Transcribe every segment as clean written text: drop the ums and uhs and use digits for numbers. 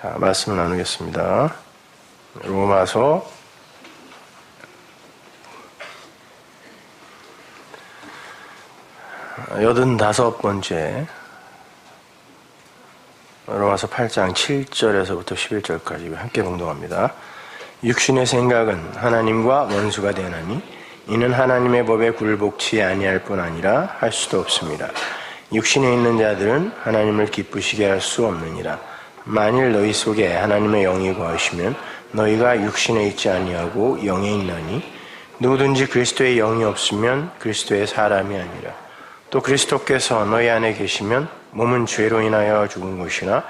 자, 말씀을 나누겠습니다. 로마서 85번째 로마서 8장 7절에서부터 11절까지 함께 봉독합니다. 육신의 생각은 하나님과 원수가 되나니 이는 하나님의 법에 굴복치 아니할 뿐 아니라 할 수도 없습니다. 육신에 있는 자들은 하나님을 기쁘시게 할 수 없느니라. 만일 너희 속에 하나님의 영이 거하시면 너희가 육신에 있지 아니하고 영에 있나니 누구든지 그리스도의 영이 없으면 그리스도의 사람이 아니라. 또 그리스도께서 너희 안에 계시면 몸은 죄로 인하여 죽은 것이나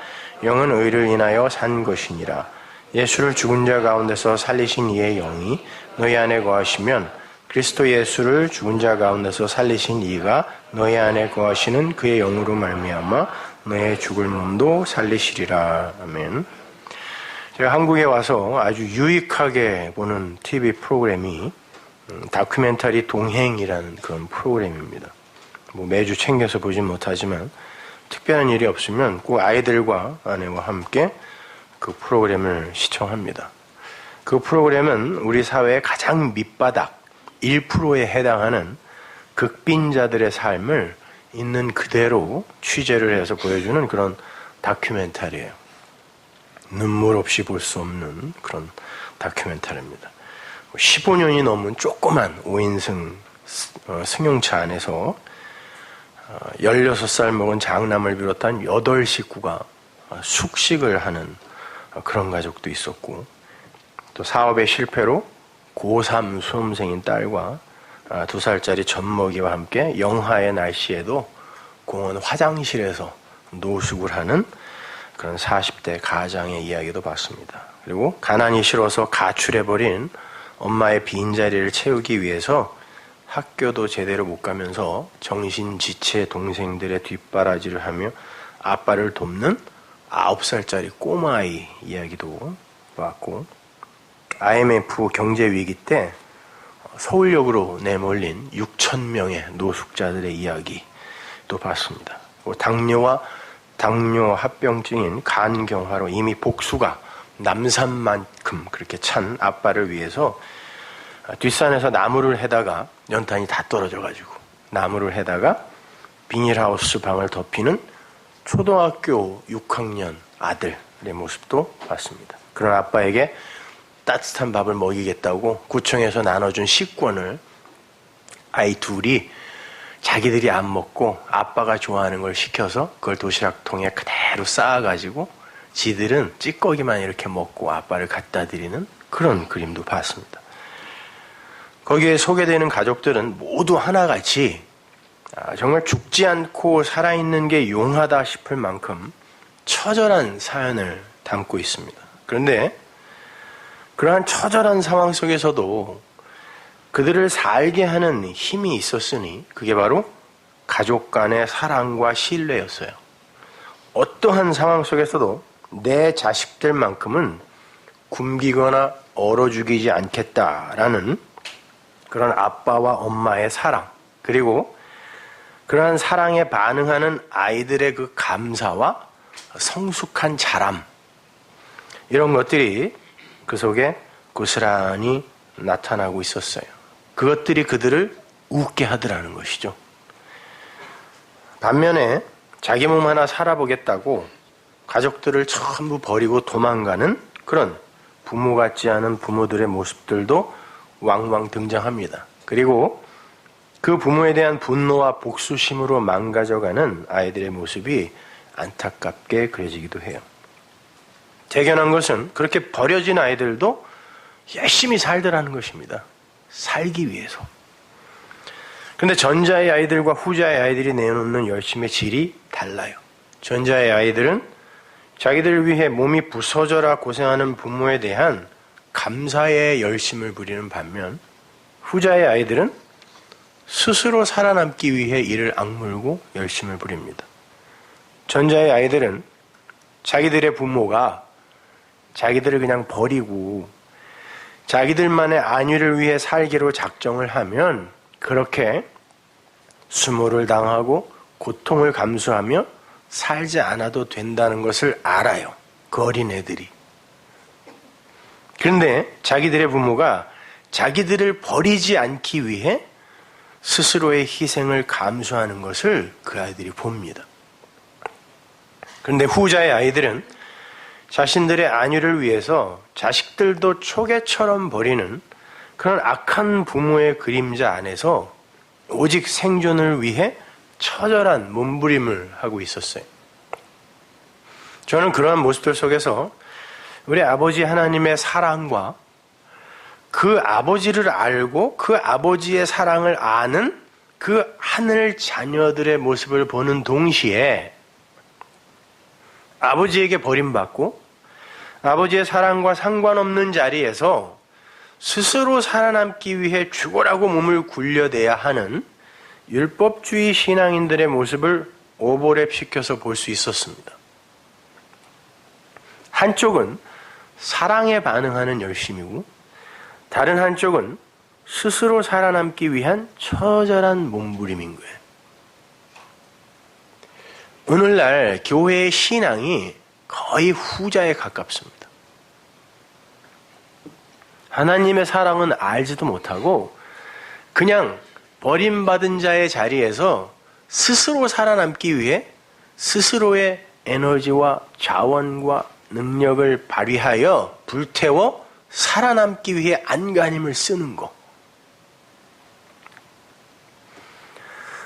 영은 의를 인하여 산 것이니라. 예수를 죽은 자 가운데서 살리신 이의 영이 너희 안에 거하시면 그리스도 예수를 죽은 자 가운데서 살리신 이가 너희 안에 거하시는 그의 영으로 말미암아 너의 죽을 몸도 살리시리라. 아멘. 제가 한국에 와서 아주 유익하게 보는 TV 프로그램이 다큐멘터리 동행이라는 그런 프로그램입니다. 매주 챙겨서 보진 못하지만 특별한 일이 없으면 꼭 아이들과 아내와 함께 그 프로그램을 시청합니다. 그 프로그램은 우리 사회의 가장 밑바닥 1%에 해당하는 극빈자들의 삶을 있는 그대로 취재를 해서 보여주는 그런 다큐멘터리예요. 눈물 없이 볼 수 없는 그런 다큐멘터리입니다. 15년이 넘은 조그만 5인승 승용차 안에서 16살 먹은 장남을 비롯한 8식구가 숙식을 하는 그런 가족도 있었고, 또 사업의 실패로 고3 수험생인 딸과 2살짜리 젖먹이와 함께 영하의 날씨에도 공원 화장실에서 노숙을 하는 그런 40대 가장의 이야기도 봤습니다. 그리고 가난이 싫어서 가출해버린 엄마의 빈자리를 채우기 위해서 학교도 제대로 못 가면서 정신지체 동생들의 뒷바라지를 하며 아빠를 돕는 9살짜리 꼬마아이 이야기도 봤고, IMF 경제위기 때 서울역으로 내몰린 6,000명의 노숙자들의 이야기도 봤습니다. 당뇨와 당뇨 합병증인 간경화로 이미 복수가 남산만큼 그렇게 찬 아빠를 위해서 뒷산에서 나무를 해다가 연탄이 다 떨어져가지고 나무를 해다가 비닐하우스 방을 덮이는 초등학교 6학년 아들의 모습도 봤습니다. 그런 아빠에게 따뜻한 밥을 먹이겠다고 구청에서 나눠준 식권을 아이 둘이 자기들이 안 먹고 아빠가 좋아하는 걸 시켜서 그걸 도시락통에 그대로 쌓아가지고 지들은 찌꺼기만 이렇게 먹고 아빠를 갖다 드리는 그런 그림도 봤습니다. 거기에 소개되는 가족들은 모두 하나같이 정말 죽지 않고 살아있는 게 용하다 싶을 만큼 처절한 사연을 담고 있습니다. 그런데 그러한 처절한 상황 속에서도 그들을 살게 하는 힘이 있었으니 그게 바로 가족 간의 사랑과 신뢰였어요. 어떠한 상황 속에서도 내 자식들만큼은 굶기거나 얼어 죽이지 않겠다라는 그런 아빠와 엄마의 사랑, 그리고 그러한 사랑에 반응하는 아이들의 그 감사와 성숙한 자람, 이런 것들이 그 속에 고스란히 나타나고 있었어요. 그것들이 그들을 웃게 하더라는 것이죠. 반면에 자기 몸 하나 살아보겠다고 가족들을 전부 버리고 도망가는 그런 부모 같지 않은 부모들의 모습들도 왕왕 등장합니다. 그리고 그 부모에 대한 분노와 복수심으로 망가져가는 아이들의 모습이 안타깝게 그려지기도 해요. 대견한 것은 그렇게 버려진 아이들도 열심히 살더라는 것입니다. 살기 위해서. 그런데 전자의 아이들과 후자의 아이들이 내놓는 열심의 질이 달라요. 전자의 아이들은 자기들을 위해 몸이 부서져라 고생하는 부모에 대한 감사의 열심을 부리는 반면, 후자의 아이들은 스스로 살아남기 위해 이를 악물고 열심을 부립니다. 전자의 아이들은 자기들의 부모가 자기들을 그냥 버리고 자기들만의 안위를 위해 살기로 작정을 하면 그렇게 수모를 당하고 고통을 감수하며 살지 않아도 된다는 것을 알아요. 그 어린애들이. 그런데 자기들의 부모가 자기들을 버리지 않기 위해 스스로의 희생을 감수하는 것을 그 아이들이 봅니다. 그런데 후자의 아이들은 자신들의 안위를 위해서 자식들도 초계처럼 버리는 그런 악한 부모의 그림자 안에서 오직 생존을 위해 처절한 몸부림을 하고 있었어요. 저는 그러한 모습들 속에서 우리 아버지 하나님의 사랑과 그 아버지를 알고 그 아버지의 사랑을 아는 그 하늘 자녀들의 모습을 보는 동시에 아버지에게 버림받고 아버지의 사랑과 상관없는 자리에서 스스로 살아남기 위해 죽으라고 몸을 굴려대야 하는 율법주의 신앙인들의 모습을 오버랩시켜서 볼 수 있었습니다. 한쪽은 사랑에 반응하는 열심이고 다른 한쪽은 스스로 살아남기 위한 처절한 몸부림인 거예요. 오늘날 교회의 신앙이 거의 후자에 가깝습니다. 하나님의 사랑은 알지도 못하고 그냥 버림받은 자의 자리에서 스스로 살아남기 위해 스스로의 에너지와 자원과 능력을 발휘하여 불태워 살아남기 위해 안간힘을 쓰는 거.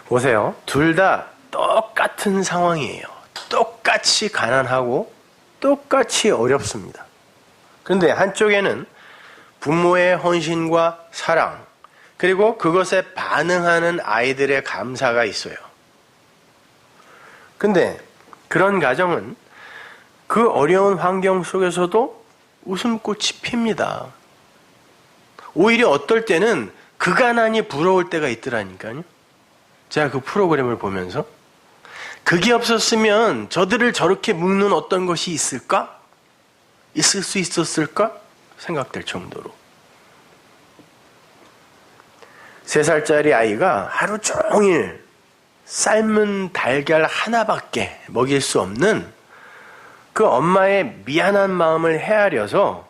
보세요. 둘 다 똑같은 상황이에요. 똑같이 가난하고 똑같이 어렵습니다. 그런데 한쪽에는 부모의 헌신과 사랑, 그리고 그것에 반응하는 아이들의 감사가 있어요. 근데 그런 가정은 그 어려운 환경 속에서도 웃음꽃이 핍니다. 오히려 어떨 때는 그 가난이 부러울 때가 있더라니까요. 제가 그 프로그램을 보면서 그게 없었으면 저들을 저렇게 묶는 어떤 것이 있을까? 있을 수 있었을까? 생각될 정도로. 3살짜리 아이가 하루 종일 삶은 달걀 하나밖에 먹일 수 없는 그 엄마의 미안한 마음을 헤아려서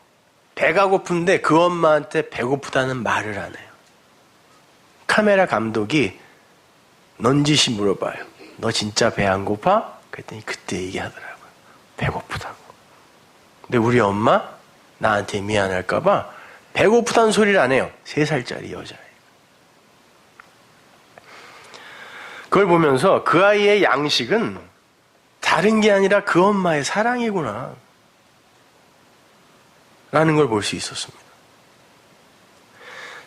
배가 고픈데 그 엄마한테 배고프다는 말을 안 해요. 카메라 감독이 넌지시 물어봐요. 너 진짜 배 안 고파? 그랬더니 그때 얘기하더라고요. 배고프다고. 근데 우리 엄마 나한테 미안할까봐 배고프다는 소리를 안 해요. 3살짜리 여자예요. 그걸 보면서 그 아이의 양식은 다른 게 아니라 그 엄마의 사랑이구나 라는 걸 볼 수 있었습니다.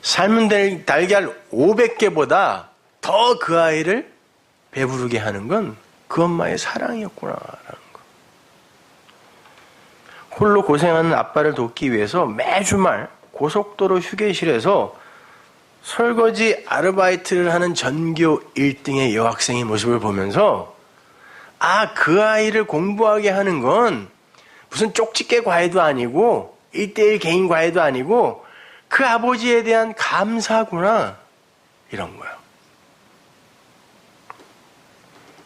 삶은 달걀 500개보다 더 그 아이를 배부르게 하는 건 그 엄마의 사랑이었구나라는 거. 홀로 고생하는 아빠를 돕기 위해서 매주 말 고속도로 휴게실에서 설거지 아르바이트를 하는 전교 1등의 여학생의 모습을 보면서 그 아이를 공부하게 하는 건 무슨 쪽집게 과외도 아니고 1:1 개인 과외도 아니고 그 아버지에 대한 감사구나 이런 거예요.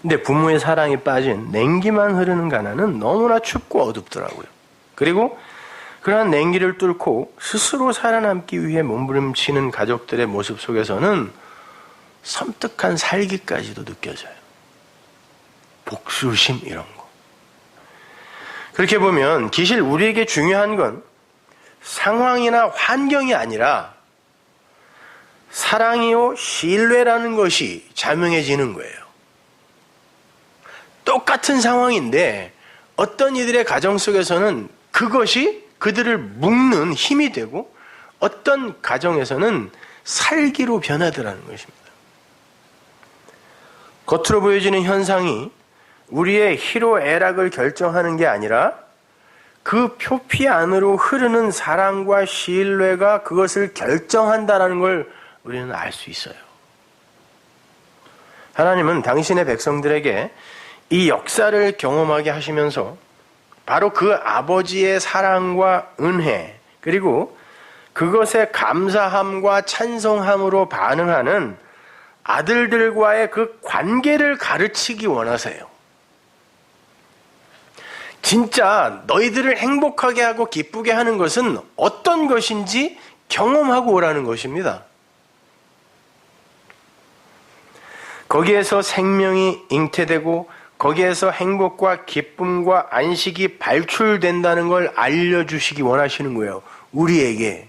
근데 부모의 사랑이 빠진 냉기만 흐르는 가난은 너무나 춥고 어둡더라고요. 그리고 그러한 냉기를 뚫고 스스로 살아남기 위해 몸부림치는 가족들의 모습 속에서는 섬뜩한 살기까지도 느껴져요. 복수심 이런 거. 그렇게 보면 기실 우리에게 중요한 건 상황이나 환경이 아니라 사랑이요 신뢰라는 것이 자명해지는 거예요. 똑같은 상황인데 어떤 이들의 가정 속에서는 그것이 그들을 묶는 힘이 되고 어떤 가정에서는 살기로 변하더라는 것입니다. 겉으로 보여지는 현상이 우리의 희로애락을 결정하는 게 아니라 그 표피 안으로 흐르는 사랑과 신뢰가 그것을 결정한다는 걸 우리는 알 수 있어요. 하나님은 당신의 백성들에게 이 역사를 경험하게 하시면서 바로 그 아버지의 사랑과 은혜 그리고 그것에 감사함과 찬송함으로 반응하는 아들들과의 그 관계를 가르치기 원하세요. 진짜 너희들을 행복하게 하고 기쁘게 하는 것은 어떤 것인지 경험하고 오라는 것입니다. 거기에서 생명이 잉태되고 거기에서 행복과 기쁨과 안식이 발출된다는 걸 알려주시기 원하시는 거예요. 우리에게.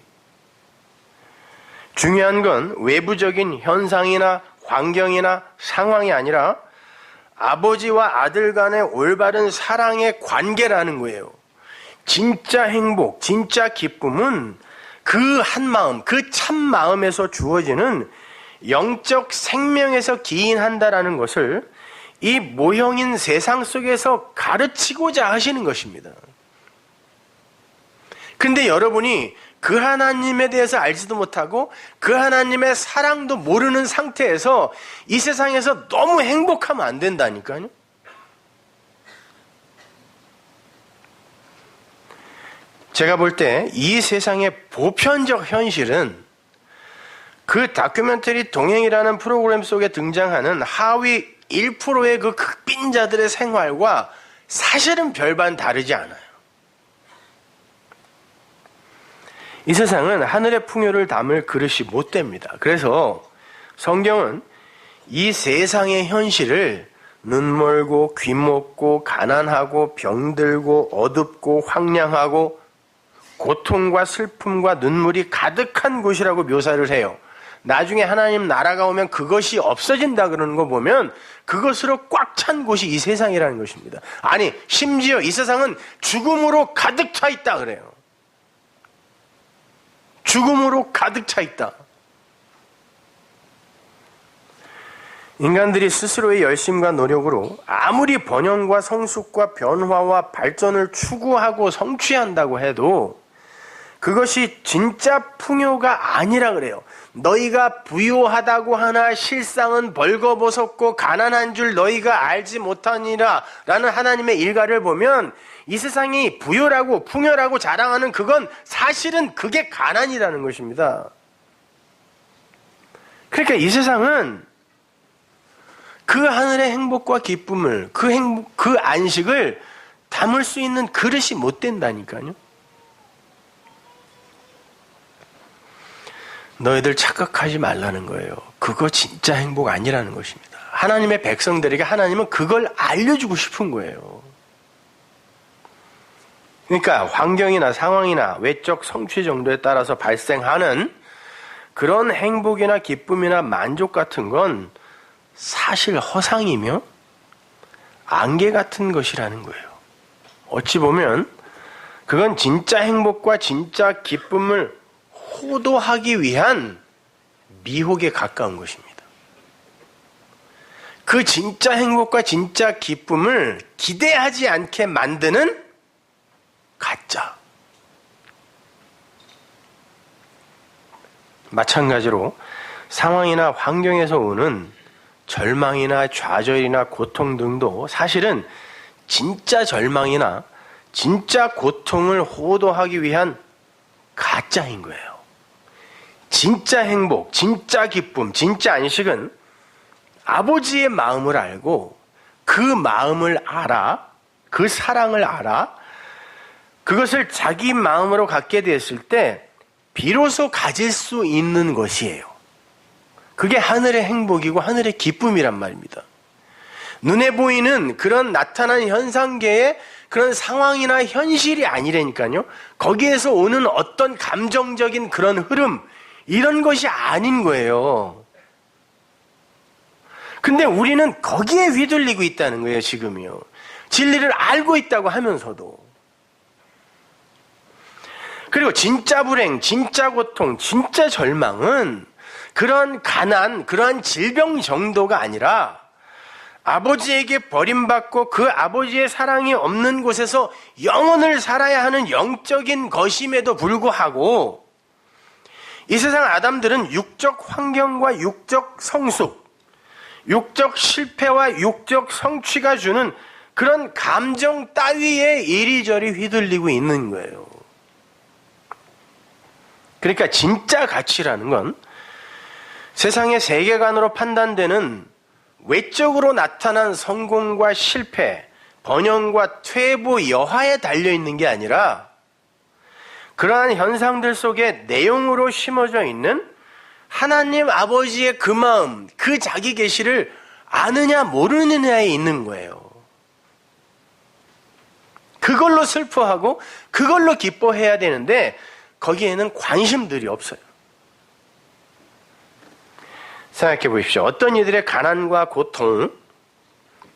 중요한 건 외부적인 현상이나 환경이나 상황이 아니라 아버지와 아들 간의 올바른 사랑의 관계라는 거예요. 진짜 행복, 진짜 기쁨은 그 한 마음, 그 참 마음에서 주어지는 영적 생명에서 기인한다라는 것을 이 모형인 세상 속에서 가르치고자 하시는 것입니다. 근데 여러분이 그 하나님에 대해서 알지도 못하고 그 하나님의 사랑도 모르는 상태에서 이 세상에서 너무 행복하면 안 된다니까요. 제가 볼 때 이 세상의 보편적 현실은 그 다큐멘터리 동행이라는 프로그램 속에 등장하는 하위 1%의 그 극빈자들의 생활과 사실은 별반 다르지 않아요. 이 세상은 하늘의 풍요를 담을 그릇이 못 됩니다. 그래서 성경은 이 세상의 현실을 눈멀고 귀먹고 가난하고 병들고 어둡고 황량하고 고통과 슬픔과 눈물이 가득한 곳이라고 묘사를 해요. 나중에 하나님 나라가 오면 그것이 없어진다 그러는 거 보면 그것으로 꽉 찬 곳이 이 세상이라는 것입니다. 아니, 심지어 이 세상은 죽음으로 가득 차 있다 그래요. 죽음으로 가득 차 있다. 인간들이 스스로의 열심과 노력으로 아무리 번영과 성숙과 변화와 발전을 추구하고 성취한다고 해도 그것이 진짜 풍요가 아니라 그래요. 너희가 부유하다고 하나 실상은 벌거벗었고 가난한 줄 너희가 알지 못하니라 라는 하나님의 일가를 보면 이 세상이 부유라고 풍요라고 자랑하는 그건 사실은 그게 가난이라는 것입니다. 그러니까 이 세상은 그 하늘의 행복과 기쁨을 그 안식을 담을 수 있는 그릇이 못 된다니까요. 너희들 착각하지 말라는 거예요. 그거 진짜 행복 아니라는 것입니다. 하나님의 백성들에게 하나님은 그걸 알려주고 싶은 거예요. 그러니까 환경이나 상황이나 외적 성취 정도에 따라서 발생하는 그런 행복이나 기쁨이나 만족 같은 건 사실 허상이며 안개 같은 것이라는 거예요. 어찌 보면 그건 진짜 행복과 진짜 기쁨을 호도하기 위한 미혹에 가까운 것입니다. 그 진짜 행복과 진짜 기쁨을 기대하지 않게 만드는 가짜. 마찬가지로 상황이나 환경에서 오는 절망이나 좌절이나 고통 등도 사실은 진짜 절망이나 진짜 고통을 호도하기 위한 가짜인 거예요. 진짜 행복, 진짜 기쁨, 진짜 안식은 아버지의 마음을 알고 그 마음을 알아, 그 사랑을 알아, 그것을 자기 마음으로 갖게 됐을 때 비로소 가질 수 있는 것이에요. 그게 하늘의 행복이고 하늘의 기쁨이란 말입니다. 눈에 보이는 그런 나타난 현상계의 그런 상황이나 현실이 아니라니까요. 거기에서 오는 어떤 감정적인 그런 흐름, 이런 것이 아닌 거예요. 근데 우리는 거기에 휘둘리고 있다는 거예요, 지금이요. 진리를 알고 있다고 하면서도. 그리고 진짜 불행, 진짜 고통, 진짜 절망은 그런 가난, 그러한 질병 정도가 아니라 아버지에게 버림받고 그 아버지의 사랑이 없는 곳에서 영원을 살아야 하는 영적인 것임에도 불구하고 이 세상 아담들은 육적 환경과 육적 성숙, 육적 실패와 육적 성취가 주는 그런 감정 따위에 이리저리 휘둘리고 있는 거예요. 그러니까 진짜 가치라는 건 세상의 세계관으로 판단되는 외적으로 나타난 성공과 실패, 번영과 퇴보 여하에 달려있는 게 아니라 그러한 현상들 속에 내용으로 심어져 있는 하나님 아버지의 그 마음, 그 자기 계시를 아느냐 모르느냐에 있는 거예요. 그걸로 슬퍼하고 그걸로 기뻐해야 되는데 거기에는 관심들이 없어요. 생각해 보십시오. 어떤 이들의 가난과 고통,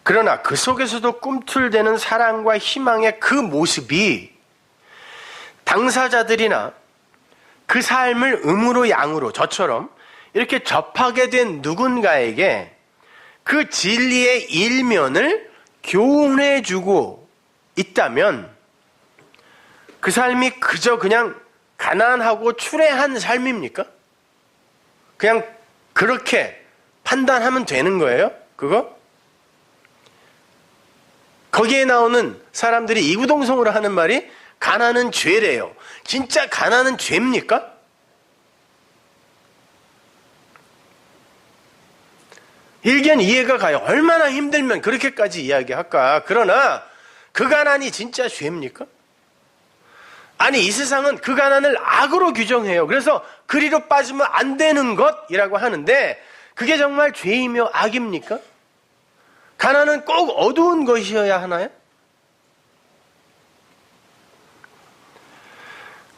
그러나 그 속에서도 꿈틀대는 사랑과 희망의 그 모습이 당사자들이나 그 삶을 음으로 양으로 저처럼 이렇게 접하게 된 누군가에게 그 진리의 일면을 교훈해주고 있다면 그 삶이 그저 그냥 가난하고 추레한 삶입니까? 그냥 그렇게 판단하면 되는 거예요? 그거? 거기에 나오는 사람들이 이구동성으로 하는 말이 가난은 죄래요. 진짜 가난은 죄입니까? 일견 이해가 가요. 얼마나 힘들면 그렇게까지 이야기할까? 그러나 그 가난이 진짜 죄입니까? 아니, 이 세상은 그 가난을 악으로 규정해요. 그래서 그리로 빠지면 안 되는 것이라고 하는데 그게 정말 죄이며 악입니까? 가난은 꼭 어두운 것이어야 하나요?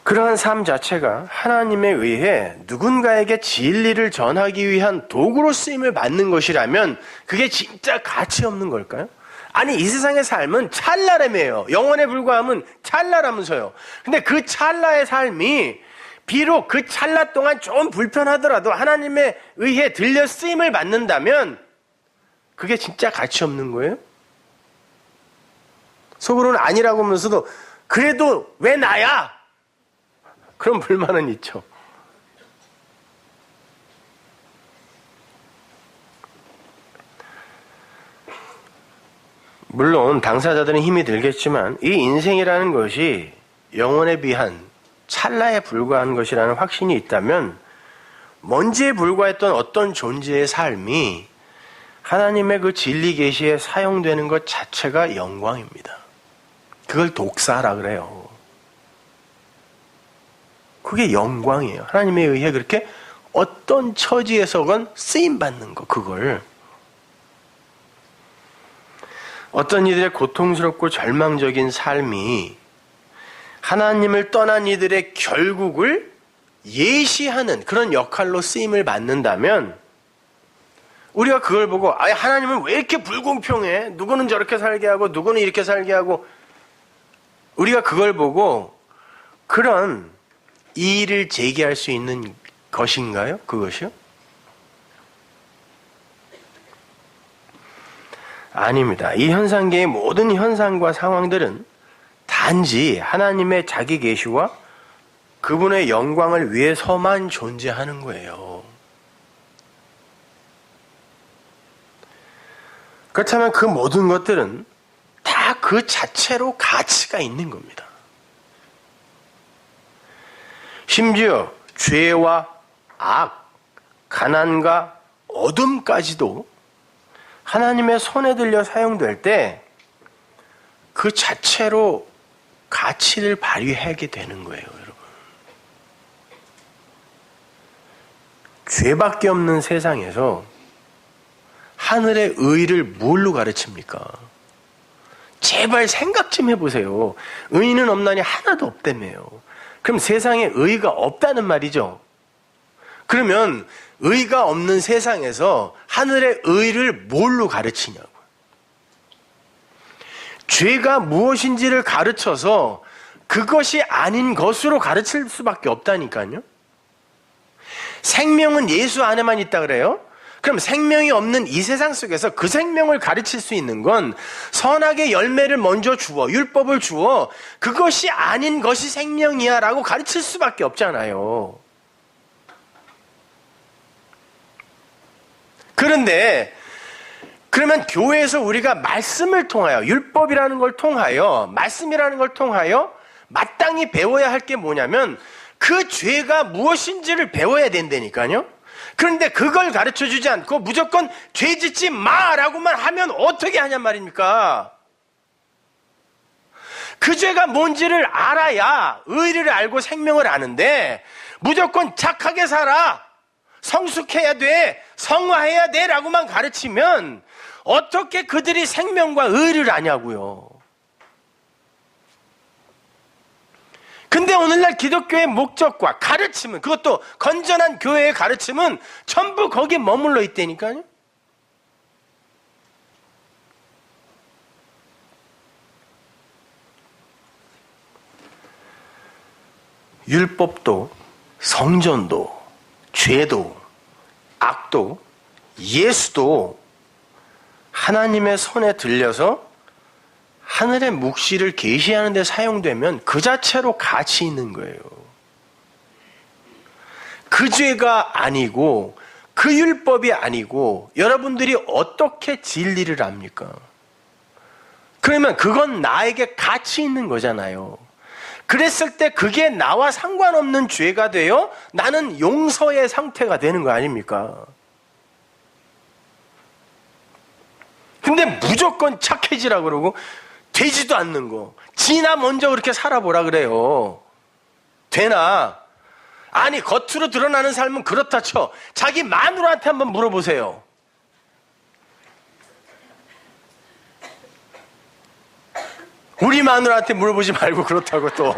그러한 삶 자체가 하나님에 의해 누군가에게 진리를 전하기 위한 도구로 쓰임을 받는 것이라면 그게 진짜 가치 없는 걸까요? 아니, 이 세상의 삶은 찰나라며요. 영원에 불과함은 찰나라면서요. 근데 그 찰나의 삶이 비록 그 찰나 동안 좀 불편하더라도 하나님에 의해 들려 쓰임을 받는다면 그게 진짜 가치 없는 거예요? 속으로는 아니라고 하면서도 그래도 왜 나야? 그런 불만은 있죠. 물론 당사자들은 힘이 들겠지만 이 인생이라는 것이 영혼에 비한 찰나에 불과한 것이라는 확신이 있다면 먼지에 불과했던 어떤 존재의 삶이 하나님의 그 진리 계시에 사용되는 것 자체가 영광입니다. 그걸 독사라 그래요. 그게 영광이에요. 하나님에 의해 그렇게 어떤 처지에서건 쓰임받는 거, 그걸. 어떤 이들의 고통스럽고 절망적인 삶이 하나님을 떠난 이들의 결국을 예시하는 그런 역할로 쓰임을 받는다면 우리가 그걸 보고 하나님은 왜 이렇게 불공평해? 누구는 저렇게 살게 하고 누구는 이렇게 살게 하고 우리가 그걸 보고 그런 이의를 제기할 수 있는 것인가요? 그것이요? 아닙니다. 이 현상계의 모든 현상과 상황들은 단지 하나님의 자기 계시와 그분의 영광을 위해서만 존재하는 거예요. 그렇다면 그 모든 것들은 다 그 자체로 가치가 있는 겁니다. 심지어 죄와 악, 가난과 어둠까지도 하나님의 손에 들려 사용될 때 그 자체로 가치를 발휘하게 되는 거예요, 여러분. 죄밖에 없는 세상에서 하늘의 의를 뭘로 가르칩니까? 제발 생각 좀 해보세요. 의는 없나니 하나도 없다며요. 그럼 세상에 의가 없다는 말이죠. 그러면 의가 없는 세상에서 하늘의 의를 뭘로 가르치냐고. 죄가 무엇인지를 가르쳐서 그것이 아닌 것으로 가르칠 수밖에 없다니까요. 생명은 예수 안에만 있다 그래요? 그럼 생명이 없는 이 세상 속에서 그 생명을 가르칠 수 있는 건 선악의 열매를 먼저 주어, 율법을 주어 그것이 아닌 것이 생명이야 라고 가르칠 수밖에 없잖아요. 그런데 그러면 교회에서 우리가 말씀을 통하여, 율법이라는 걸 통하여, 말씀이라는 걸 통하여 마땅히 배워야 할 게 뭐냐면 그 죄가 무엇인지를 배워야 된다니까요. 그런데 그걸 가르쳐주지 않고 무조건 죄 짓지 마라고만 하면 어떻게 하냔 말입니까? 그 죄가 뭔지를 알아야 의를 알고 생명을 아는데 무조건 착하게 살아, 성숙해야 돼, 성화해야 돼 라고만 가르치면 어떻게 그들이 생명과 의를 아냐고요. 근데 오늘날 기독교의 목적과 가르침은, 그것도 건전한 교회의 가르침은 전부 거기에 머물러 있다니까요. 율법도 성전도 죄도 악도 예수도 하나님의 손에 들려서 하늘의 묵시를 계시하는 데 사용되면 그 자체로 가치 있는 거예요. 그 죄가 아니고 그 율법이 아니고 여러분들이 어떻게 진리를 압니까? 그러면 그건 나에게 가치 있는 거잖아요. 그랬을 때 그게 나와 상관없는 죄가 되어 나는 용서의 상태가 되는 거 아닙니까? 근데 무조건 착해지라 그러고 되지도 않는 거, 지나 먼저 그렇게 살아보라 그래요. 되나? 아니, 겉으로 드러나는 삶은 그렇다 쳐. 자기 마누라한테 한번 물어보세요. 우리 마누라한테 물어보지 말고 그렇다고 또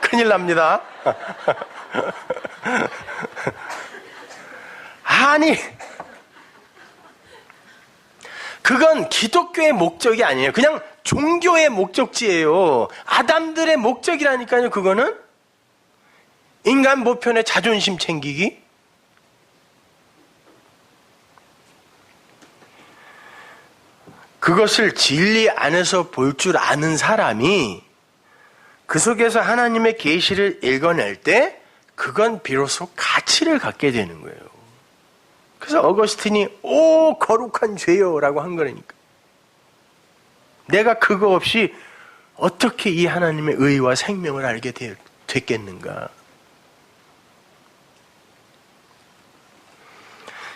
큰일 납니다. 아니, 그건 기독교의 목적이 아니에요. 그냥 종교의 목적지예요. 아담들의 목적이라니까요. 그거는 인간 보편의 자존심 챙기기. 그것을 진리 안에서 볼 줄 아는 사람이 그 속에서 하나님의 계시를 읽어낼 때 그건 비로소 가치를 갖게 되는 거예요. 그래서 어거스틴이 오 거룩한 죄요 라고 한 거라니까. 내가 그거 없이 어떻게 이 하나님의 의와 생명을 알게 됐겠는가.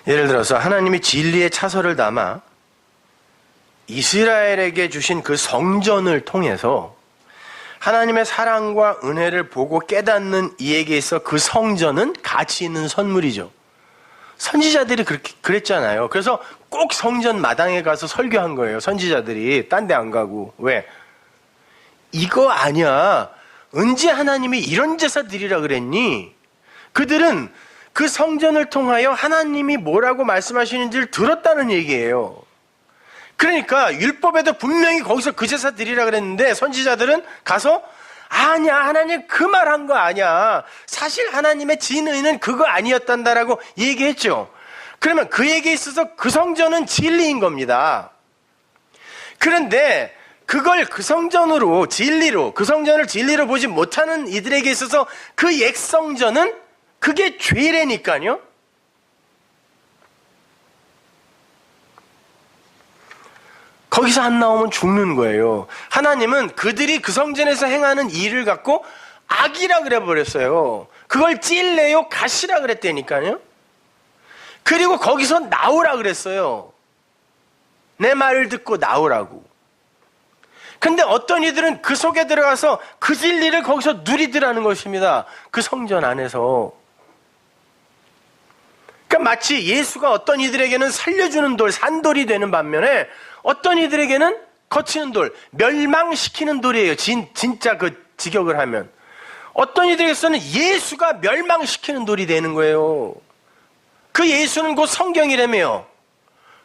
예를 들어서 하나님이 진리의 차서를 담아 이스라엘에게 주신 그 성전을 통해서 하나님의 사랑과 은혜를 보고 깨닫는 이에게 있어 그 성전은 가치 있는 선물이죠. 선지자들이 그랬잖아요. 그래서 꼭 성전 마당에 가서 설교한 거예요. 선지자들이 딴 데 안 가고. 왜? 이거 아니야. 언제 하나님이 이런 제사 드리라 그랬니? 그들은 그 성전을 통하여 하나님이 뭐라고 말씀하시는지를 들었다는 얘기예요. 그러니까 율법에도 분명히 거기서 그 제사 드리라 그랬는데 선지자들은 가서 아니야, 하나님 그 말한 거 아니야. 사실 하나님의 진의는 그거 아니었단다라고 얘기했죠. 그러면 그에게 있어서 그 성전은 진리인 겁니다. 그런데 그걸 그 성전으로 진리로, 그 성전을 진리로 보지 못하는 이들에게 있어서 그 옛 성전은 그게 죄라니까요. 거기서 안 나오면 죽는 거예요. 하나님은 그들이 그 성전에서 행하는 일을 갖고 악이라 그래 버렸어요. 그걸 찔내요 가시라 그랬다니까요. 그리고 거기서 나오라 그랬어요. 내 말을 듣고 나오라고. 근데 어떤 이들은 그 속에 들어가서 그 진리를 거기서 누리더라는 것입니다. 그 성전 안에서. 그러니까 마치 예수가 어떤 이들에게는 살려주는 돌, 산돌이 되는 반면에 어떤 이들에게는 거치는 돌, 멸망시키는 돌이에요. 진짜 그 직역을 하면. 어떤 이들에게서는 예수가 멸망시키는 돌이 되는 거예요. 그 예수는 곧 성경이라며요.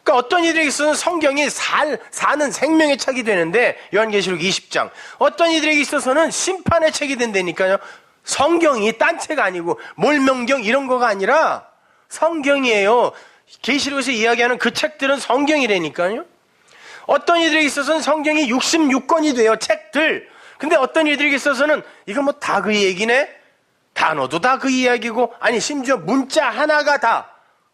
그러니까 어떤 이들에게서는 성경이 사는 생명의 책이 되는데 요한계시록 20장. 어떤 이들에게 있어서는 심판의 책이 된다니까요. 성경이 딴 책 아니고 몰명경 이런 거가 아니라 성경이에요. 계시록에서 이야기하는 그 책들은 성경이라니까요. 어떤 이들에게 있어서는 성경이 66권이 돼요. 책들. 근데 어떤 이들에게 있어서는 이거 뭐 다 그 얘기네? 단어도 다 그 이야기고 아니 심지어 문자 하나가 다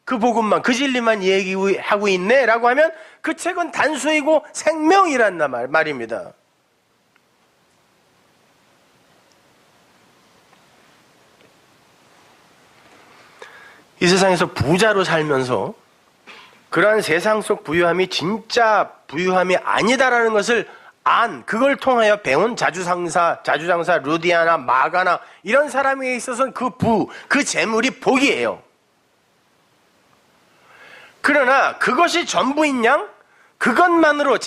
그 복음만 그 진리만 얘기하고 있네 라고 하면 그 책은 단수이고 생명이란 말입니다. 이 세상에서 부자로 살면서 그러한 세상 속 부유함이 진짜 부유함이 아니다라는 것을 그걸 통하여 배운 자주장사 루디아나 마가나 이런 사람에게 있어서는 그 재물이 복이에요. 그러나 그것이 전부인 양 그것만으로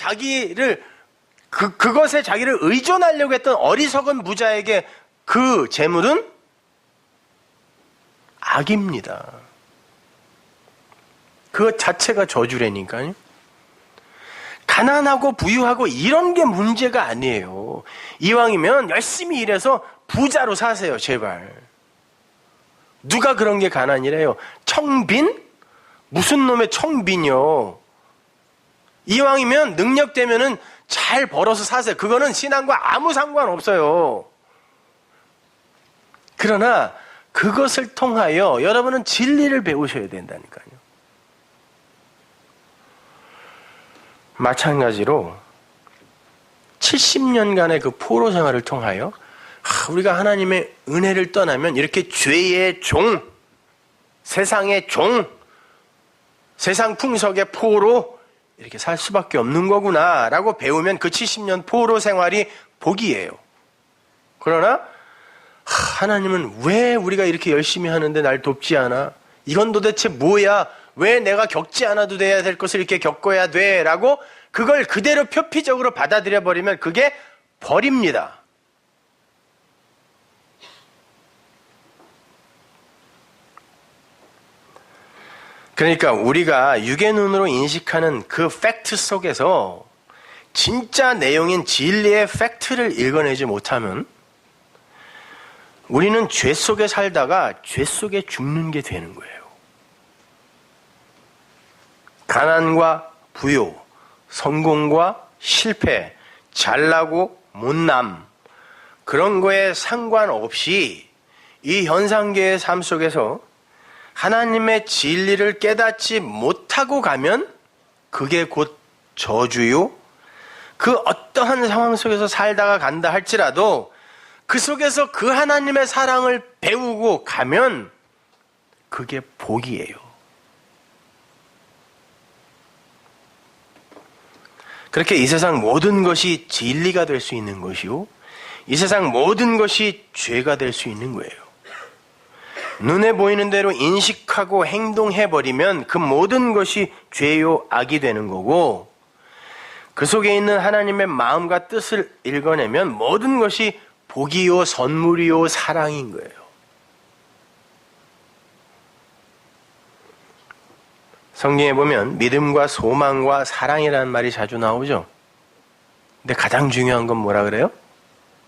그것에 자기를 의존하려고 했던 어리석은 부자에게 그 재물은 악입니다. 그것 자체가 저주라니까요. 가난하고 부유하고 이런 게 문제가 아니에요. 이왕이면 열심히 일해서 부자로 사세요, 제발. 누가 그런 게 가난이래요? 청빈? 무슨 놈의 청빈이요? 이왕이면 능력되면은 잘 벌어서 사세요. 그거는 신앙과 아무 상관없어요. 그러나 그것을 통하여 여러분은 진리를 배우셔야 된다니까요. 마찬가지로 70년간의 그 포로 생활을 통하여 우리가 하나님의 은혜를 떠나면 이렇게 죄의 종, 세상의 종, 세상 풍속의 포로 이렇게 살 수밖에 없는 거구나 라고 배우면 그 70년 포로 생활이 복이에요. 그러나 하나님은 왜 우리가 이렇게 열심히 하는데 날 돕지 않아? 이건 도대체 뭐야? 왜 내가 겪지 않아도 돼야 될 것을 이렇게 겪어야 돼? 라고 그걸 그대로 표피적으로 받아들여 버리면 그게 벌입니다. 그러니까 우리가 육의 눈으로 인식하는 그 팩트 속에서 진짜 내용인 진리의 팩트를 읽어내지 못하면 우리는 죄 속에 살다가 죄 속에 죽는 게 되는 거예요. 가난과 부요, 성공과 실패, 잘나고 못남 그런 거에 상관없이 이 현상계의 삶 속에서 하나님의 진리를 깨닫지 못하고 가면 그게 곧 저주요. 그 어떠한 상황 속에서 살다가 간다 할지라도 그 속에서 그 하나님의 사랑을 배우고 가면 그게 복이에요. 그렇게 이 세상 모든 것이 진리가 될 수 있는 것이요. 이 세상 모든 것이 죄가 될 수 있는 거예요. 눈에 보이는 대로 인식하고 행동해버리면 그 모든 것이 죄요, 악이 되는 거고 그 속에 있는 하나님의 마음과 뜻을 읽어내면 모든 것이 복이요, 선물이요, 사랑인 거예요. 성경에 보면 믿음과 소망과 사랑이라는 말이 자주 나오죠. 근데 가장 중요한 건 뭐라 그래요?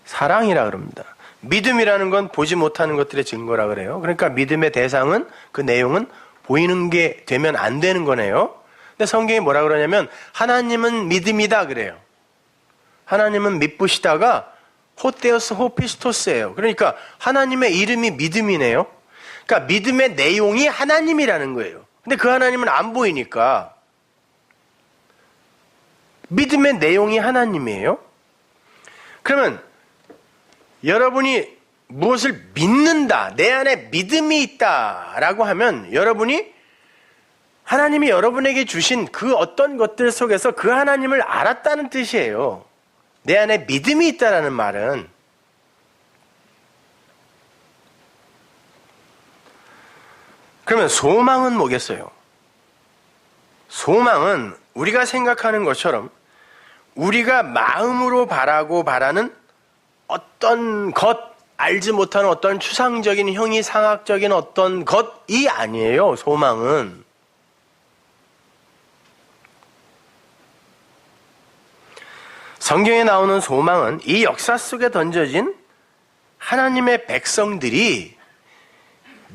사랑이라 그럽니다. 믿음이라는 건 보지 못하는 것들의 증거라 그래요. 그러니까 믿음의 대상은 그 내용은 보이는 게 되면 안 되는 거네요. 근데 성경이 뭐라 그러냐면 하나님은 믿음이다 그래요. 하나님은 믿부시다가 호테오스 호피스토스예요. 그러니까 하나님의 이름이 믿음이네요. 그러니까 믿음의 내용이 하나님이라는 거예요. 근데 그 하나님은 안 보이니까 믿음의 내용이 하나님이에요. 그러면 여러분이 무엇을 믿는다, 내 안에 믿음이 있다라고 하면 여러분이 하나님이 여러분에게 주신 그 어떤 것들 속에서 그 하나님을 알았다는 뜻이에요. 내 안에 믿음이 있다라는 말은. 그러면 소망은 뭐겠어요? 소망은 우리가 생각하는 것처럼 우리가 마음으로 바라는 어떤 것, 알지 못하는 어떤 추상적인 형이상학적인 어떤 것이 아니에요. 소망은. 성경에 나오는 소망은 이 역사 속에 던져진 하나님의 백성들이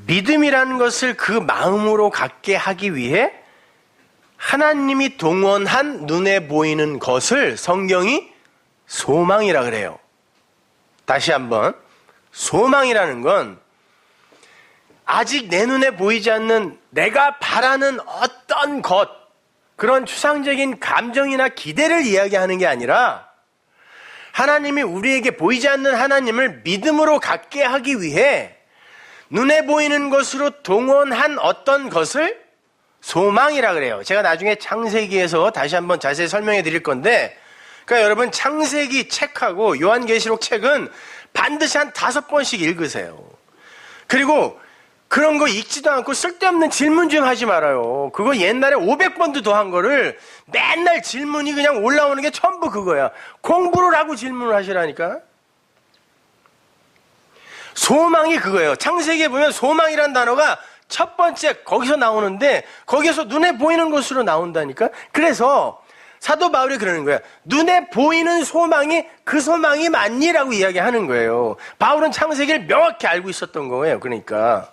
믿음이라는 것을 그 마음으로 갖게 하기 위해 하나님이 동원한 눈에 보이는 것을 성경이 소망이라 그래요. 다시 한번, 소망이라는 건 아직 내 눈에 보이지 않는 내가 바라는 어떤 것, 그런 추상적인 감정이나 기대를 이야기하는 게 아니라 하나님이 우리에게 보이지 않는 하나님을 믿음으로 갖게 하기 위해 눈에 보이는 것으로 동원한 어떤 것을 소망이라 그래요. 제가 나중에 창세기에서 다시 한번 자세히 설명해 드릴 건데 그러니까 여러분 창세기 책하고 요한계시록 책은 반드시 한 5번씩 읽으세요. 그리고 그런 거 읽지도 않고 쓸데없는 질문 좀 하지 말아요. 그거 옛날에 500번도 더 한 거를 맨날 질문이 그냥 올라오는 게 전부 그거야. 공부를 하고 질문을 하시라니까. 소망이 그거예요. 창세기에 보면 소망이란 단어가 첫 번째 거기서 나오는데 거기서 눈에 보이는 것으로 나온다니까. 그래서 사도 바울이 그러는 거야. 눈에 보이는 소망이 그 소망이 맞니라고 이야기하는 거예요. 바울은 창세기를 명확히 알고 있었던 거예요. 그러니까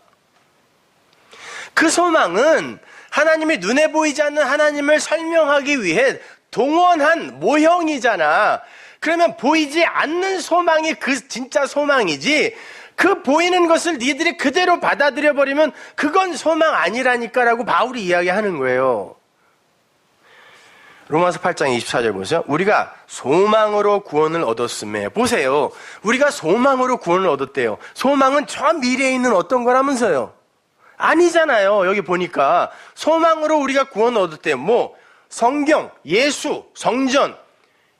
그 소망은 하나님이 눈에 보이지 않는 하나님을 설명하기 위해 동원한 모형이잖아. 그러면 보이지 않는 소망이 그 진짜 소망이지, 그 보이는 것을 니들이 그대로 받아들여 버리면 그건 소망 아니라니까라고 바울이 이야기하는 거예요. 로마서 8장 24절 보세요. 우리가 소망으로 구원을 얻었음에, 보세요. 우리가 소망으로 구원을 얻었대요. 소망은 저 미래에 있는 어떤 거라면서요. 아니잖아요. 여기 보니까 소망으로 우리가 구원을 얻었대요. 뭐 성경, 예수, 성전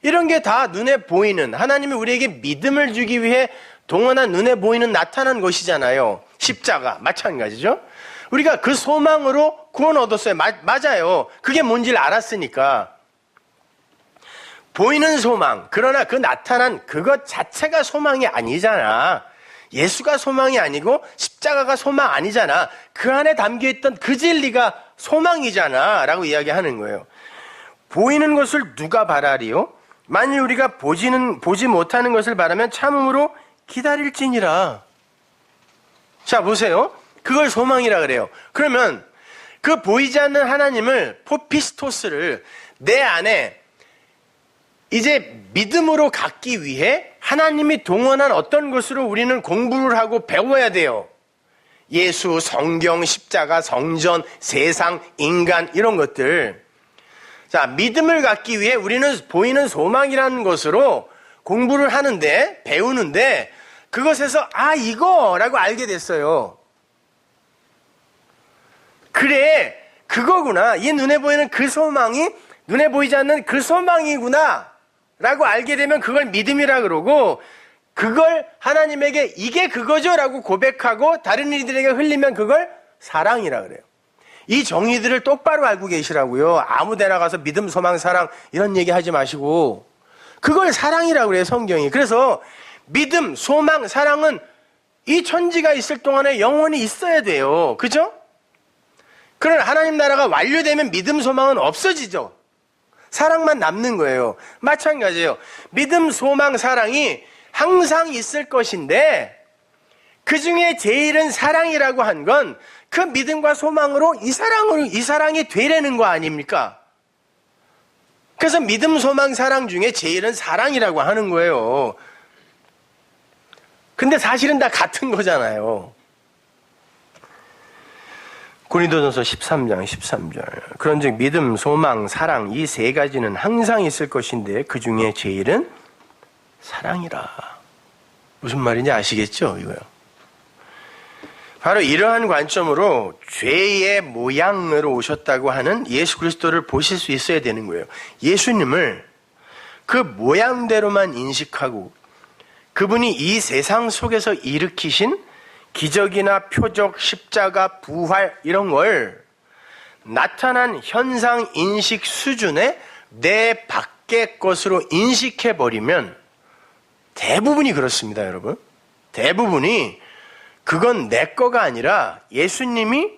이런 게 다 눈에 보이는, 하나님이 우리에게 믿음을 주기 위해 동원한 눈에 보이는 나타난 것이잖아요. 십자가 마찬가지죠. 우리가 그 소망으로 구원 얻었어요. 맞아요. 그게 뭔지를 알았으니까. 보이는 소망, 그러나 그 나타난 그것 자체가 소망이 아니잖아. 예수가 소망이 아니고 십자가가 소망 아니잖아. 그 안에 담겨있던 그 진리가 소망이잖아 라고 이야기하는 거예요. 보이는 것을 누가 바라리요? 만일 우리가 보지 못하는 것을 바라면 참음으로 기다릴지니라. 자 보세요. 그걸 소망이라 그래요. 그러면 그 보이지 않는 하나님을, 포피스토스를 내 안에 이제 믿음으로 갖기 위해 하나님이 동원한 어떤 것으로 우리는 공부를 하고 배워야 돼요. 예수, 성경, 십자가, 성전, 세상, 인간 이런 것들. 자, 믿음을 갖기 위해 우리는 보이는 소망이라는 것으로 공부를 하는데, 배우는데 그것에서 이거라고 알게 됐어요. 그래, 그거구나. 이 눈에 보이는 그 소망이 눈에 보이지 않는 그 소망이구나 라고 알게 되면 그걸 믿음이라 그러고, 그걸 하나님에게 이게 그거죠 라고 고백하고 다른 이들에게 흘리면 그걸 사랑이라 그래요. 이 정의들을 똑바로 알고 계시라고요. 아무 데나 가서 믿음, 소망, 사랑 이런 얘기 하지 마시고 그걸 사랑이라 그래요, 성경이. 그래서 믿음, 소망, 사랑은 이 천지가 있을 동안에 영원히 있어야 돼요. 그죠? 그러나 하나님 나라가 완료되면 믿음, 소망은 없어지죠. 사랑만 남는 거예요. 마찬가지예요. 믿음, 소망, 사랑이 항상 있을 것인데 그 중에 제일은 사랑이라고 한 건 그 믿음과 소망으로 이 사랑이 되려는 거 아닙니까? 그래서 믿음, 소망, 사랑 중에 제일은 사랑이라고 하는 거예요. 근데 사실은 다 같은 거잖아요. 고린도전서 13장 13절. 그런즉 믿음, 소망, 사랑 이 세 가지는 항상 있을 것인데 그 중에 제일은 사랑이라. 무슨 말인지 아시겠죠? 이거요. 바로 이러한 관점으로 죄의 모양으로 오셨다고 하는 예수 그리스도를 보실 수 있어야 되는 거예요. 예수님을 그 모양대로만 인식하고 그분이 이 세상 속에서 일으키신 기적이나 표적, 십자가, 부활 이런 걸 나타난 현상 인식 수준에 내 밖의 것으로 인식해버리면 대부분이 그렇습니다, 여러분. 대부분이 그건 내 거가 아니라 예수님이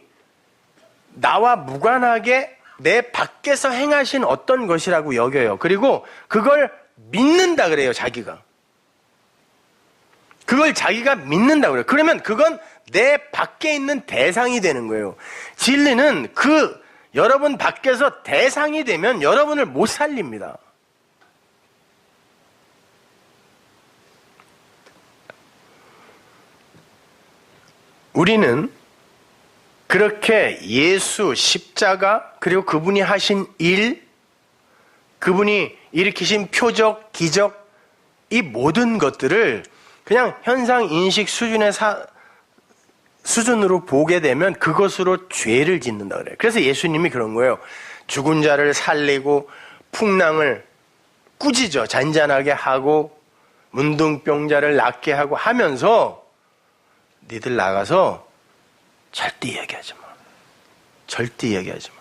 나와 무관하게 내 밖에서 행하신 어떤 것이라고 여겨요. 그리고 그걸 믿는다 그래요, 자기가. 그걸 자기가 믿는다 그래요. 그러면 그건 내 밖에 있는 대상이 되는 거예요. 진리는 그 여러분 밖에서 대상이 되면 여러분을 못 살립니다. 우리는 그렇게 예수, 십자가, 그리고 그분이 하신 일, 그분이 일으키신 표적, 기적, 이 모든 것들을 그냥 현상 인식 수준으로 보게 되면 그것으로 죄를 짓는다 그래요. 그래서 예수님이 그런 거예요. 죽은 자를 살리고 풍랑을 꾸짖어 잔잔하게 하고 문둥병자를 낫게 하고 하면서 니들 나가서 절대 이야기하지 마. 절대 이야기하지 마.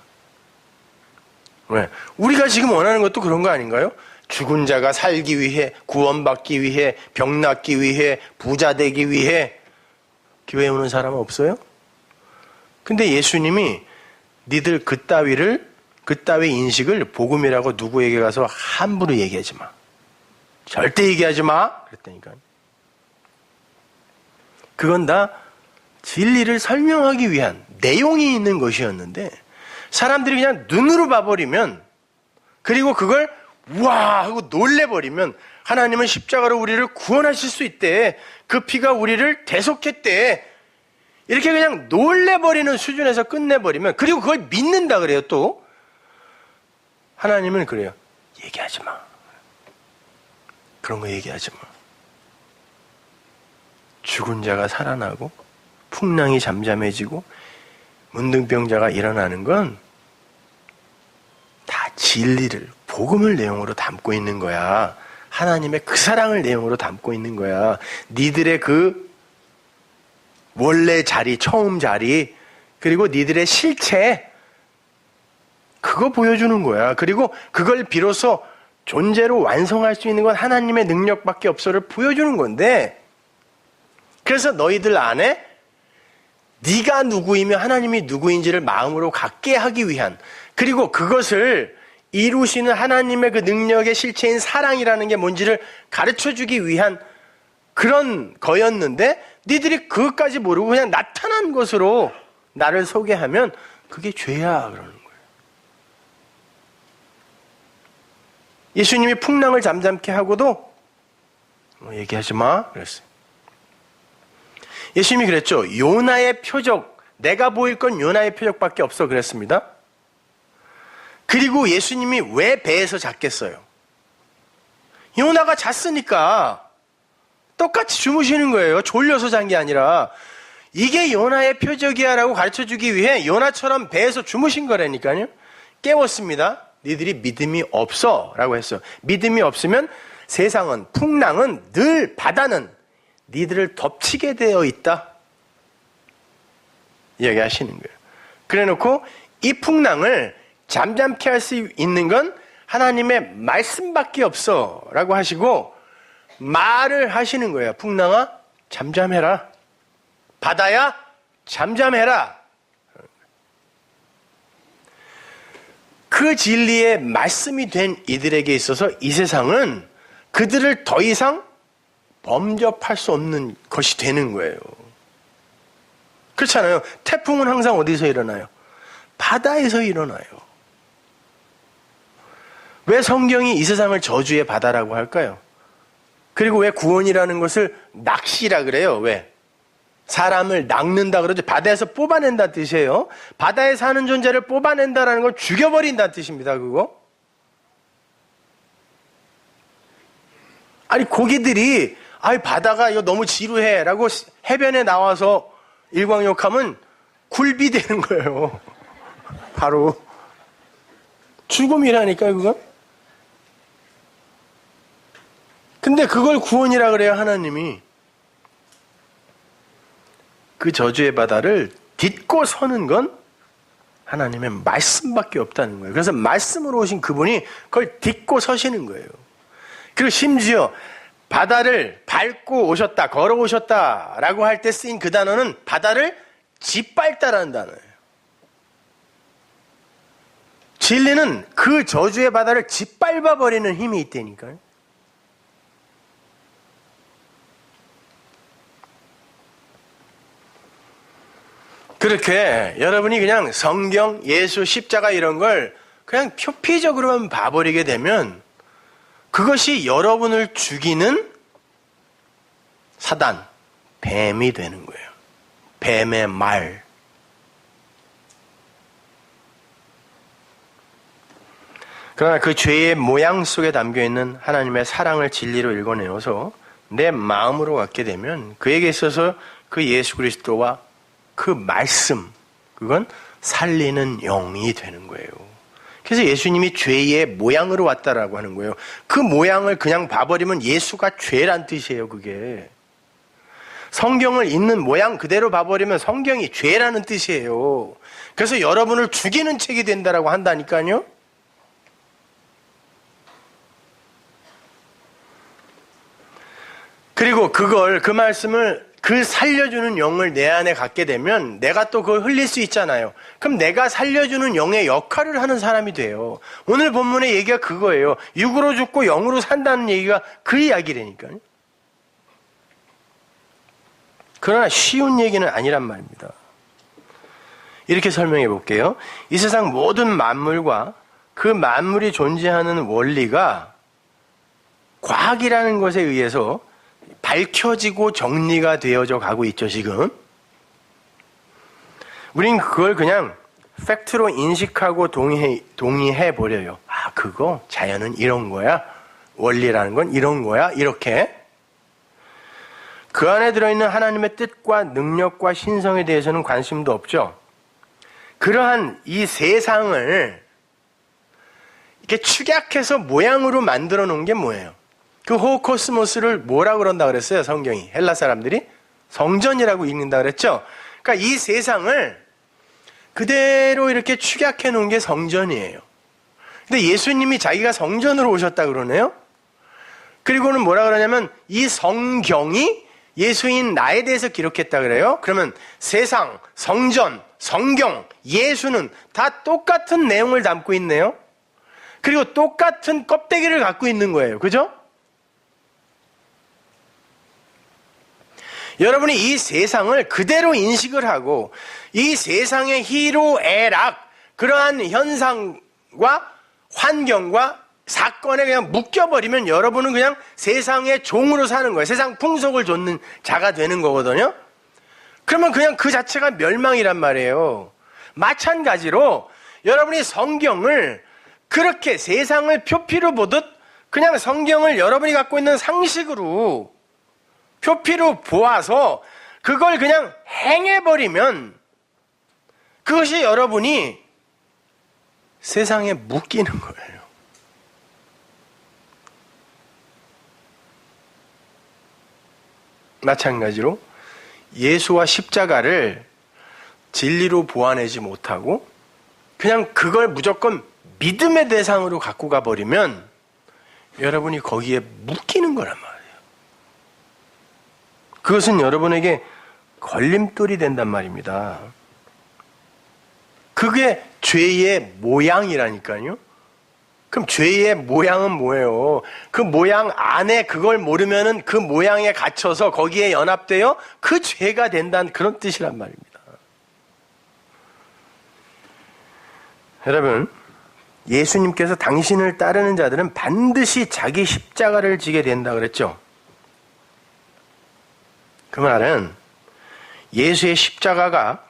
왜? 우리가 지금 원하는 것도 그런 거 아닌가요? 죽은 자가 살기 위해, 구원받기 위해, 병 낫기 위해, 부자 되기 위해 교회에 오는 사람 없어요? 근데 예수님이 니들 그따위 인식을 복음이라고 누구에게 가서 함부로 얘기하지 마. 절대 얘기하지 마. 그랬다니까. 그건 다 진리를 설명하기 위한 내용이 있는 것이었는데 사람들이 그냥 눈으로 봐버리면 그리고 그걸 우와 하고 놀래버리면 하나님은 십자가로 우리를 구원하실 수 있대. 그 피가 우리를 대속했대. 이렇게 그냥 놀래버리는 수준에서 끝내버리면 그리고 그걸 믿는다 그래요. 또 하나님은 그래요. 얘기하지 마. 그런 거 얘기하지 마. 죽은 자가 살아나고 풍랑이 잠잠해지고 문둥병자가 일어나는 건 다 진리를 복음을 내용으로 담고 있는 거야. 하나님의 그 사랑을 내용으로 담고 있는 거야. 니들의 그 원래 자리, 처음 자리, 그리고 니들의 실체, 그거 보여주는 거야. 그리고 그걸 비로소 존재로 완성할 수 있는 건 하나님의 능력밖에 없어를 보여주는 건데, 그래서 너희들 안에 네가 누구이며 하나님이 누구인지를 마음으로 갖게 하기 위한, 그리고 그것을 이루시는 하나님의 그 능력의 실체인 사랑이라는 게 뭔지를 가르쳐주기 위한 그런 거였는데 니들이 그것까지 모르고 그냥 나타난 것으로 나를 소개하면 그게 죄야 그러는 거예요. 예수님이 풍랑을 잠잠케 하고도 얘기하지 마 그랬어요. 예수님이 그랬죠. 요나의 표적, 내가 보일 건 요나의 표적밖에 없어 그랬습니다. 그리고 예수님이 왜 배에서 잤겠어요? 요나가 잤으니까 똑같이 주무시는 거예요. 졸려서 잔 게 아니라 이게 요나의 표적이야 라고 가르쳐주기 위해 요나처럼 배에서 주무신 거라니까요. 깨웠습니다. 니들이 믿음이 없어 라고 했어요. 믿음이 없으면 세상은, 풍랑은, 늘 바다는 니들을 덮치게 되어 있다 이야기하시는 거예요. 그래놓고 이 풍랑을 잠잠케 할 수 있는 건 하나님의 말씀밖에 없어 라고 하시고 말을 하시는 거예요. 풍랑아 잠잠해라. 바다야 잠잠해라. 그 진리의 말씀이 된 이들에게 있어서 이 세상은 그들을 더 이상 범접할 수 없는 것이 되는 거예요. 그렇잖아요. 태풍은 항상 어디서 일어나요? 바다에서 일어나요. 왜 성경이 이 세상을 저주의 바다라고 할까요? 그리고 왜 구원이라는 것을 낚시라 그래요? 왜? 사람을 낚는다 그러죠. 바다에서 뽑아낸다는 뜻이에요. 바다에 사는 존재를 뽑아낸다라는 건 죽여버린다는 뜻입니다. 그거. 아니 고기들이 바다가 이거 너무 지루해 라고 해변에 나와서 일광욕하면 굴비 되는 거예요. 바로 죽음이라니까요. 그건. 근데 그걸 구원이라 그래요. 하나님이. 그 저주의 바다를 딛고 서는 건 하나님의 말씀밖에 없다는 거예요. 그래서 말씀으로 오신 그분이 그걸 딛고 서시는 거예요. 그리고 심지어 바다를 밟고 오셨다, 걸어오셨다라고 할 때 쓰인 그 단어는 바다를 짓밟다라는 단어예요. 진리는 그 저주의 바다를 짓밟아버리는 힘이 있다니까요. 그렇게 여러분이 그냥 성경, 예수, 십자가 이런 걸 그냥 표피적으로만 봐버리게 되면 그것이 여러분을 죽이는 사단, 뱀이 되는 거예요. 뱀의 말. 그러나 그 죄의 모양 속에 담겨있는 하나님의 사랑을 진리로 읽어내어서 내 마음으로 갖게 되면 그에게 있어서 그 예수 그리스도와 그 말씀, 그건 살리는 영이 되는 거예요. 그래서 예수님이 죄의 모양으로 왔다라고 하는 거예요. 그 모양을 그냥 봐버리면 예수가 죄란 뜻이에요, 그게. 성경을 읽는 모양 그대로 봐버리면 성경이 죄라는 뜻이에요. 그래서 여러분을 죽이는 책이 된다라고 한다니까요. 그리고 그 말씀을, 그 살려주는 영을 내 안에 갖게 되면 내가 또 그걸 흘릴 수 있잖아요. 그럼 내가 살려주는 영의 역할을 하는 사람이 돼요. 오늘 본문의 얘기가 그거예요. 육으로 죽고 영으로 산다는 얘기가 그 이야기라니까요. 그러나 쉬운 얘기는 아니란 말입니다. 이렇게 설명해 볼게요. 이 세상 모든 만물과 그 만물이 존재하는 원리가 과학이라는 것에 의해서 밝혀지고 정리가 되어져 가고 있죠, 지금. 우린 그걸 그냥 팩트로 인식하고 동의해 버려요. 아, 그거 자연은 이런 거야. 원리라는 건 이런 거야. 이렇게. 그 안에 들어있는 하나님의 뜻과 능력과 신성에 대해서는 관심도 없죠. 그러한 이 세상을 이렇게 축약해서 모양으로 만들어 놓은 게 뭐예요? 그 호코스모스를 뭐라고 그런다 그랬어요, 성경이? 헬라 사람들이? 성전이라고 읽는다 그랬죠? 그러니까 이 세상을 그대로 이렇게 축약해 놓은 게 성전이에요. 근데 예수님이 자기가 성전으로 오셨다 그러네요? 그리고는 뭐라 그러냐면 이 성경이 예수인 나에 대해서 기록했다 그래요? 그러면 세상, 성전, 성경, 예수는 다 똑같은 내용을 담고 있네요? 그리고 똑같은 껍데기를 갖고 있는 거예요. 그죠? 여러분이 이 세상을 그대로 인식을 하고 이 세상의 희로애락, 그러한 현상과 환경과 사건에 그냥 묶여버리면 여러분은 그냥 세상의 종으로 사는 거예요. 세상 풍속을 좇는 자가 되는 거거든요. 그러면 그냥 그 자체가 멸망이란 말이에요. 마찬가지로 여러분이 성경을 그렇게 세상을 표피로 보듯 그냥 성경을 여러분이 갖고 있는 상식으로 표피로 보아서 그걸 그냥 행해버리면 그것이 여러분이 세상에 묶이는 거예요. 마찬가지로 예수와 십자가를 진리로 보아내지 못하고 그냥 그걸 무조건 믿음의 대상으로 갖고 가버리면 여러분이 거기에 묶이는 거란 말이에요. 그것은 여러분에게 걸림돌이 된단 말입니다. 그게 죄의 모양이라니까요. 그럼 죄의 모양은 뭐예요? 그 모양 안에 그걸 모르면은 그 모양에 갇혀서 거기에 연합되어 그 죄가 된다는 그런 뜻이란 말입니다. 여러분, 예수님께서 당신을 따르는 자들은 반드시 자기 십자가를 지게 된다 그랬죠? 그 말은 예수의 십자가가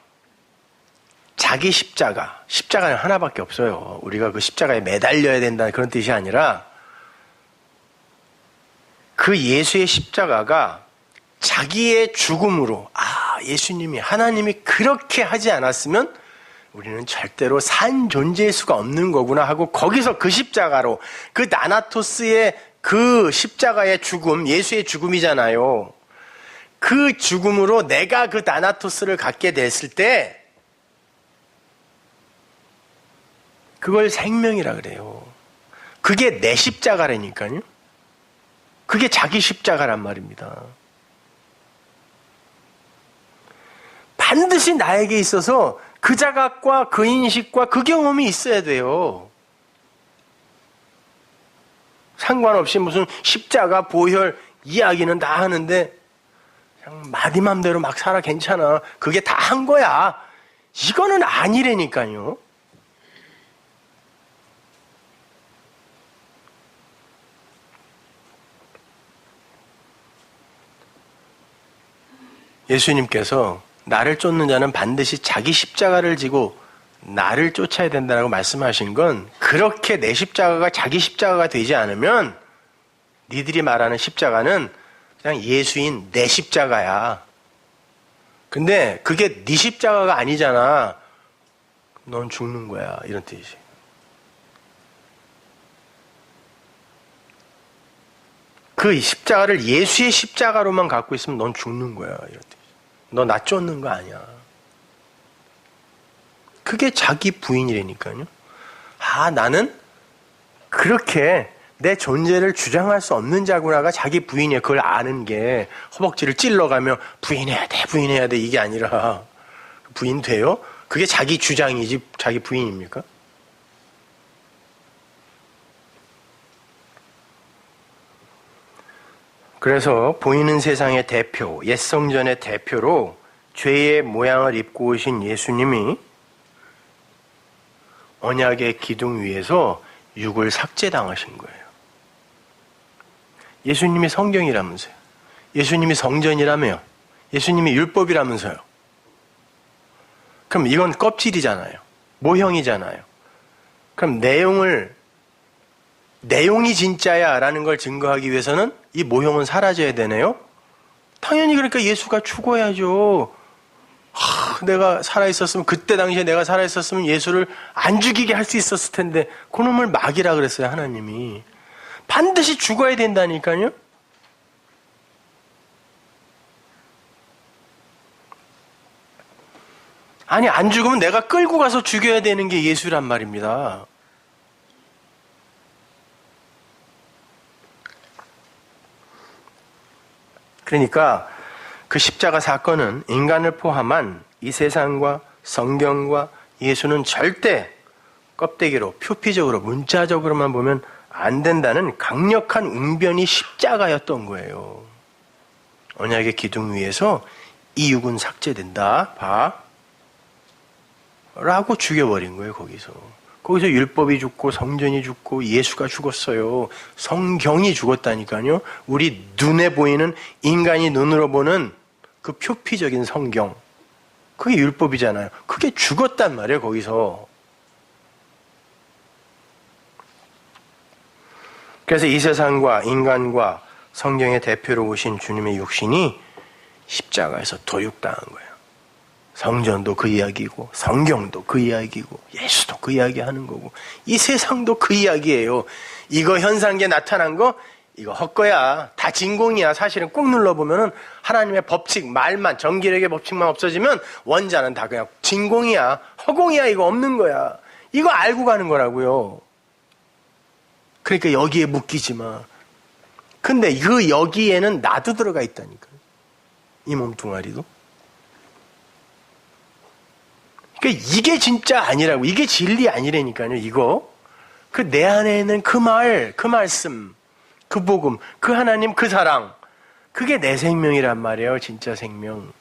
자기 십자가는 하나밖에 없어요. 우리가 그 십자가에 매달려야 된다는 그런 뜻이 아니라 그 예수의 십자가가 자기의 죽음으로, 예수님이, 하나님이 그렇게 하지 않았으면 우리는 절대로 산 존재일 수가 없는 거구나 하고 거기서 그 십자가로, 그 나나토스의 그 십자가의 죽음, 예수의 죽음이잖아요. 그 죽음으로 내가 그 나나토스를 갖게 됐을 때 그걸 생명이라 그래요. 그게 내 십자가라니까요. 그게 자기 십자가란 말입니다. 반드시 나에게 있어서 그 자각과 그 인식과 그 경험이 있어야 돼요. 상관없이 무슨 십자가, 보혈 이야기는 다 하는데 그냥 마디 맘대로 막 살아, 괜찮아, 그게 다 한 거야, 이거는 아니라니까요. 예수님께서 나를 쫓는 자는 반드시 자기 십자가를 지고 나를 쫓아야 된다고 말씀하신 건, 그렇게 내 십자가가 자기 십자가가 되지 않으면 니들이 말하는 십자가는 그냥 예수인 내 십자가야. 근데 그게 네 십자가가 아니잖아. 넌 죽는 거야, 이런 뜻이에요. 그 십자가를 예수의 십자가로만 갖고 있으면 넌 죽는 거야. 이렇게. 너 나 쫓는 거 아니야. 그게 자기 부인이라니까요. 나는 그렇게 내 존재를 주장할 수 없는 자구나가 자기 부인이야. 그걸 아는 게 허벅지를 찔러가며 부인해야 돼, 부인해야 돼 이게 아니라 부인 돼요? 그게 자기 주장이지 자기 부인입니까? 그래서 보이는 세상의 대표, 옛 성전의 대표로 죄의 모양을 입고 오신 예수님이 언약의 기둥 위에서 육을 삭제당하신 거예요. 예수님이 성경이라면서요. 예수님이 성전이라며요. 예수님이 율법이라면서요. 그럼 이건 껍질이잖아요. 모형이잖아요. 그럼 내용이 진짜야 라는 걸 증거하기 위해서는 이 모형은 사라져야 되네요. 당연히 그러니까 예수가 죽어야죠. 내가 살아있었으면, 그때 당시에 내가 살아있었으면 예수를 안 죽이게 할 수 있었을 텐데 그놈을 막이라 그랬어요. 하나님이 반드시 죽어야 된다니까요. 아니 안 죽으면 내가 끌고 가서 죽여야 되는 게 예수란 말입니다. 그러니까 그 십자가 사건은 인간을 포함한 이 세상과 성경과 예수는 절대 껍데기로 표피적으로 문자적으로만 보면 안 된다는 강력한 웅변이 십자가였던 거예요. 언약의 기둥 위에서 이 육은 삭제된다. 봐. 라고 죽여버린 거예요. 거기서 율법이 죽고 성전이 죽고 예수가 죽었어요. 성경이 죽었다니까요. 우리 눈에 보이는 인간이 눈으로 보는 그 표피적인 성경, 그게 율법이잖아요. 그게 죽었단 말이에요. 거기서. 그래서 이 세상과 인간과 성경의 대표로 오신 주님의 육신이 십자가에서 도육당한 거예요. 성전도 그 이야기고 성경도 그 이야기고 예수도 그 이야기 하는 거고 이 세상도 그 이야기예요. 이거 현상계 나타난 거 이거 헛거야. 다 진공이야. 사실은 꾹 눌러보면은 하나님의 법칙, 말만, 정기력의 법칙만 없어지면 원자는 다 그냥 진공이야. 허공이야. 이거 없는 거야. 이거 알고 가는 거라고요. 그러니까 여기에 묶이지 마. 근데 그 여기에는 나도 들어가 있다니까요. 이 몸뚱아리도. 그러니까 이게 진짜 아니라고. 이게 진리 아니라니까요. 이거. 그 내 안에 있는 그 말, 그 말씀, 그 복음, 그 하나님, 그 사랑. 그게 내 생명이란 말이에요. 진짜 생명.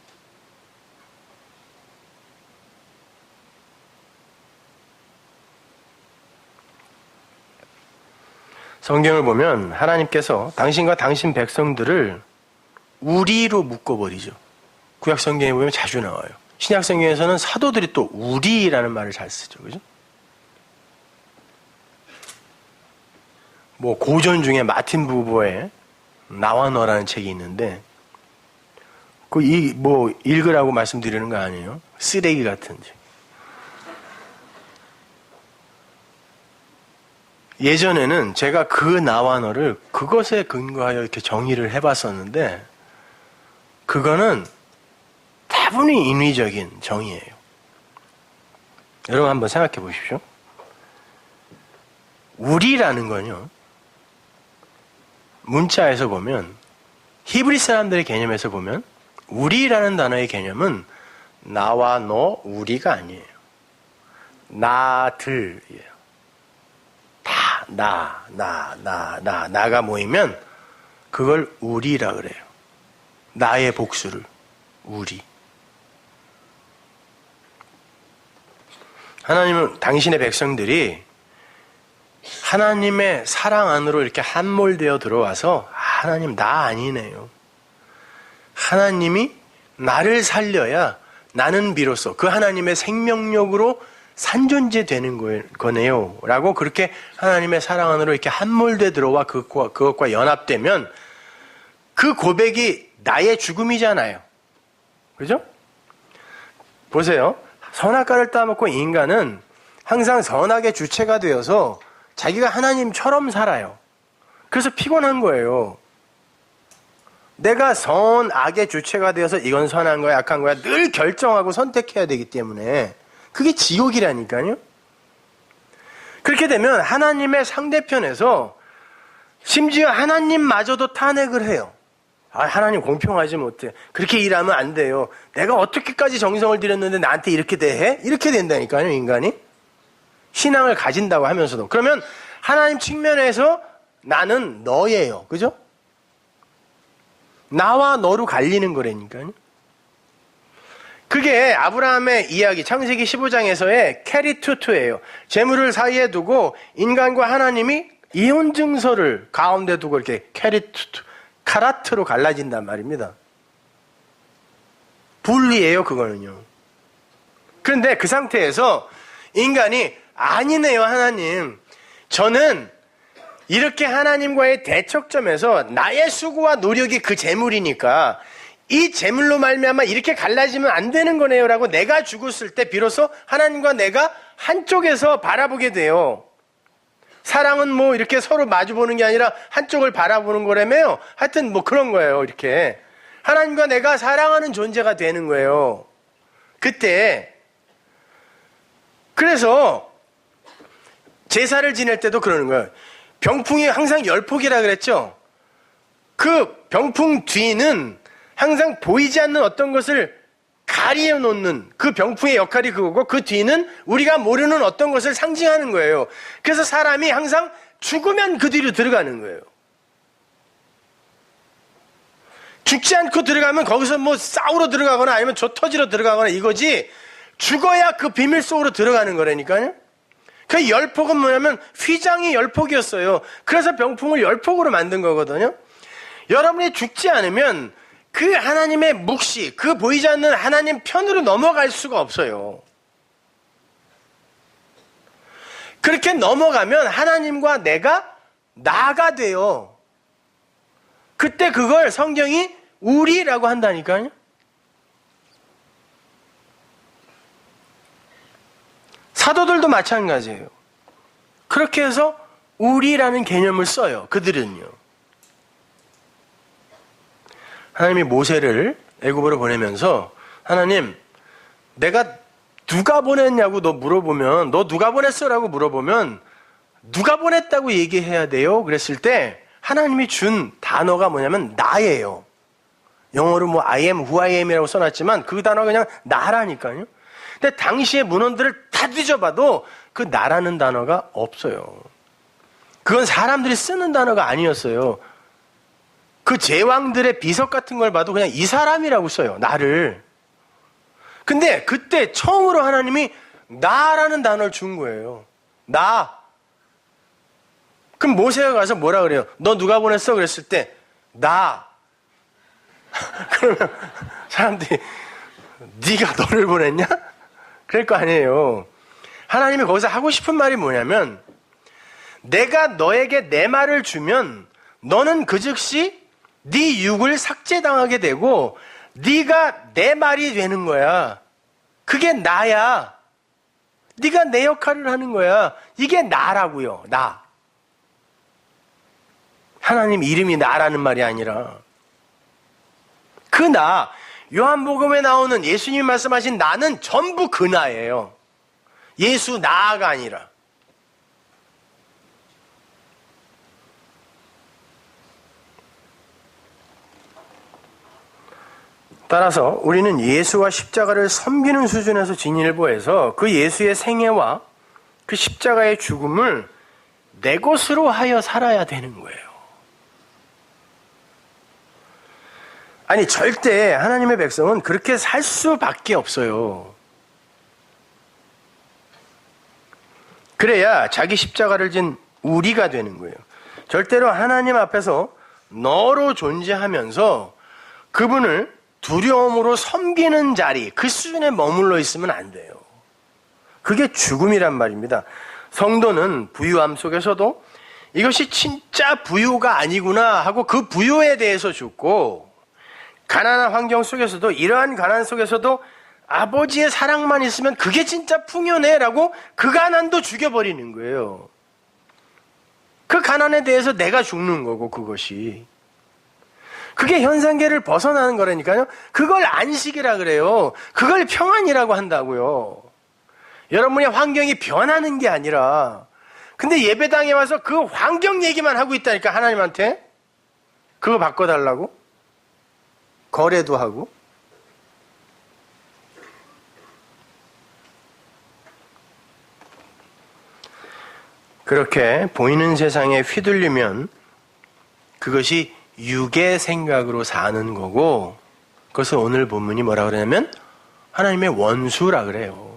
성경을 보면 하나님께서 당신과 당신 백성들을 우리로 묶어버리죠. 구약 성경에 보면 자주 나와요. 신약 성경에서는 사도들이 또 우리라는 말을 잘 쓰죠. 그죠? 뭐 고전 중에 마틴 부버의 나와 너라는 책이 있는데 뭐 읽으라고 말씀드리는 거 아니에요? 쓰레기 같은 책. 예전에는 제가 그 나와 너를 그것에 근거하여 이렇게 정의를 해봤었는데 그거는 다분히 인위적인 정의예요. 여러분 한번 생각해 보십시오. 우리라는 건요. 문자에서 보면 히브리 사람들의 개념에서 보면 우리라는 단어의 개념은 나와 너, 우리가 아니에요. 나들이에요. 다 나가 모이면 그걸 우리라 그래요. 나의 복수를 우리. 하나님은 당신의 백성들이 하나님의 사랑 안으로 이렇게 함몰되어 들어와서 하나님 나 아니네요. 하나님이 나를 살려야 나는 비로소 그 하나님의 생명력으로 산존재되는 거네요. 라고 그렇게 하나님의 사랑 안으로 이렇게 함몰돼 들어와 그것과 연합되면 그 고백이 나의 죽음이잖아요. 그죠? 보세요. 선악과를 따먹고 인간은 항상 선악의 주체가 되어서 자기가 하나님처럼 살아요. 그래서 피곤한 거예요. 내가 선악의 주체가 되어서 이건 선한 거야, 악한 거야 늘 결정하고 선택해야 되기 때문에 그게 지옥이라니까요. 그렇게 되면 하나님의 상대편에서 심지어 하나님마저도 탄핵을 해요. 하나님 공평하지 못해. 그렇게 일하면 안 돼요. 내가 어떻게까지 정성을 들였는데 나한테 이렇게 대해? 이렇게 된다니까요, 인간이. 신앙을 가진다고 하면서도. 그러면 하나님 측면에서 나는 너예요. 그죠? 나와 너로 갈리는 거라니까요. 그게 아브라함의 이야기, 창세기 15장에서의 캐리투투예요. 재물을 사이에 두고 인간과 하나님이 이혼 증서를 가운데 두고 이렇게 캐리투투, 카라트로 갈라진단 말입니다. 분리예요, 그거는요. 그런데 그 상태에서 인간이 아니네요, 하나님. 저는 이렇게 하나님과의 대척점에서 나의 수고와 노력이 그 재물이니까 이 재물로 말미암아 이렇게 갈라지면 안 되는 거네요 라고 내가 죽었을 때 비로소 하나님과 내가 한쪽에서 바라보게 돼요. 사랑은 뭐 이렇게 서로 마주보는 게 아니라 한쪽을 바라보는 거라며요. 하여튼 뭐 그런 거예요. 이렇게 하나님과 내가 사랑하는 존재가 되는 거예요. 그때 그래서 제사를 지낼 때도 그러는 거예요. 병풍이 항상 10폭이라 그랬죠. 그 병풍 뒤는 항상 보이지 않는 어떤 것을 가리어 놓는 그 병풍의 역할이 그거고 그 뒤는 우리가 모르는 어떤 것을 상징하는 거예요. 그래서 사람이 항상 죽으면 그 뒤로 들어가는 거예요. 죽지 않고 들어가면 거기서 뭐 싸우러 들어가거나 아니면 조 터지러 들어가거나 이거지 죽어야 그 비밀 속으로 들어가는 거라니까요. 그 열폭은 뭐냐면 휘장이 열폭이었어요. 그래서 병풍을 열폭으로 만든 거거든요. 여러분이 죽지 않으면 그 하나님의 묵시, 그 보이지 않는 하나님 편으로 넘어갈 수가 없어요. 그렇게 넘어가면 하나님과 내가 나가 돼요. 그때 그걸 성경이 우리라고 한다니까요. 사도들도 마찬가지예요. 그렇게 해서 우리라는 개념을 써요. 그들은요. 하나님이 모세를 애굽으로 보내면서 하나님 내가 누가 보냈냐고 너 물어보면 너 누가 보냈어라고 물어보면 누가 보냈다고 얘기해야 돼요. 그랬을 때 하나님이 준 단어가 뭐냐면 나예요. 영어로 뭐 I am who I am이라고 써놨지만 그 단어가 그냥 나라니까요. 근데 당시의 문헌들을 다 뒤져봐도 그 나라는 단어가 없어요. 그건 사람들이 쓰는 단어가 아니었어요. 그 제왕들의 비석 같은 걸 봐도 그냥 이 사람이라고 써요. 나를. 근데 그때 처음으로 하나님이 나라는 단어를 준 거예요. 나. 그럼 모세가 가서 뭐라 그래요? 너 누가 보냈어? 그랬을 때 나. 그러면 사람들이 네가 너를 보냈냐? 그럴 거 아니에요. 하나님이 거기서 하고 싶은 말이 뭐냐면 내가 너에게 내 말을 주면 너는 그 즉시 네 육을 삭제당하게 되고 네가 내 말이 되는 거야. 그게 나야. 네가 내 역할을 하는 거야. 이게 나라고요. 나. 하나님 이름이 나라는 말이 아니라 그 나. 요한복음에 나오는 예수님이 말씀하신 나는 전부 그 나예요. 예수 나가 아니라. 따라서 우리는 예수와 십자가를 섬기는 수준에서 진일보해서 그 예수의 생애와 그 십자가의 죽음을 내 것으로 하여 살아야 되는 거예요. 아니 절대 하나님의 백성은 그렇게 살 수밖에 없어요. 그래야 자기 십자가를 진 우리가 되는 거예요. 절대로 하나님 앞에서 너로 존재하면서 그분을 두려움으로 섬기는 자리, 그 수준에 머물러 있으면 안 돼요. 그게 죽음이란 말입니다. 성도는 부유함 속에서도 이것이 진짜 부유가 아니구나 하고 그 부유에 대해서 죽고, 가난한 환경 속에서도 이러한 가난 속에서도 아버지의 사랑만 있으면 그게 진짜 풍요네라고 그 가난도 죽여버리는 거예요. 그 가난에 대해서 내가 죽는 거고 그것이. 그게 현상계를 벗어나는 거라니까요. 그걸 안식이라 그래요. 그걸 평안이라고 한다고요. 여러분의 환경이 변하는 게 아니라, 근데 예배당에 와서 그 환경 얘기만 하고 있다니까, 하나님한테. 그거 바꿔달라고? 거래도 하고. 그렇게 보이는 세상에 휘둘리면 그것이 육의 생각으로 사는 거고, 그것을 오늘 본문이 뭐라 그러냐면 하나님의 원수라 그래요.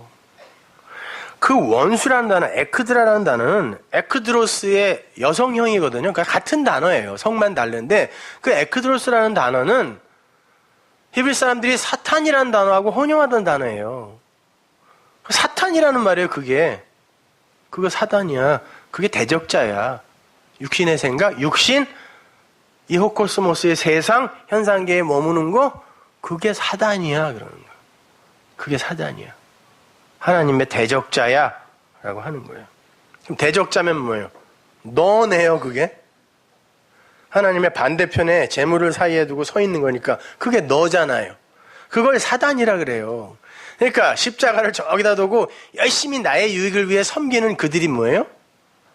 그 원수라는 단어, 에크드라라는 단어는 에크드로스의 여성형이거든요. 그러니까 같은 단어예요. 성만 다른데 그 에크드로스라는 단어는 히브리 사람들이 사탄이라는 단어하고 혼용하던 단어예요. 사탄이라는 말이에요. 그거 사단이야. 그게 대적자야. 육신의 생각, 육신, 이 호코스모스의 세상, 현상계에 머무는 거, 그게 사단이야. 그러는 거야. 그게 사단이야. 하나님의 대적자야 라고 하는 거예요. 그럼 대적자면 뭐예요? 너네요. 그게 하나님의 반대편에 재물을 사이에 두고 서 있는 거니까 그게 너잖아요. 그걸 사단이라 그래요. 그러니까 십자가를 저기다 두고 열심히 나의 유익을 위해 섬기는 그들이 뭐예요?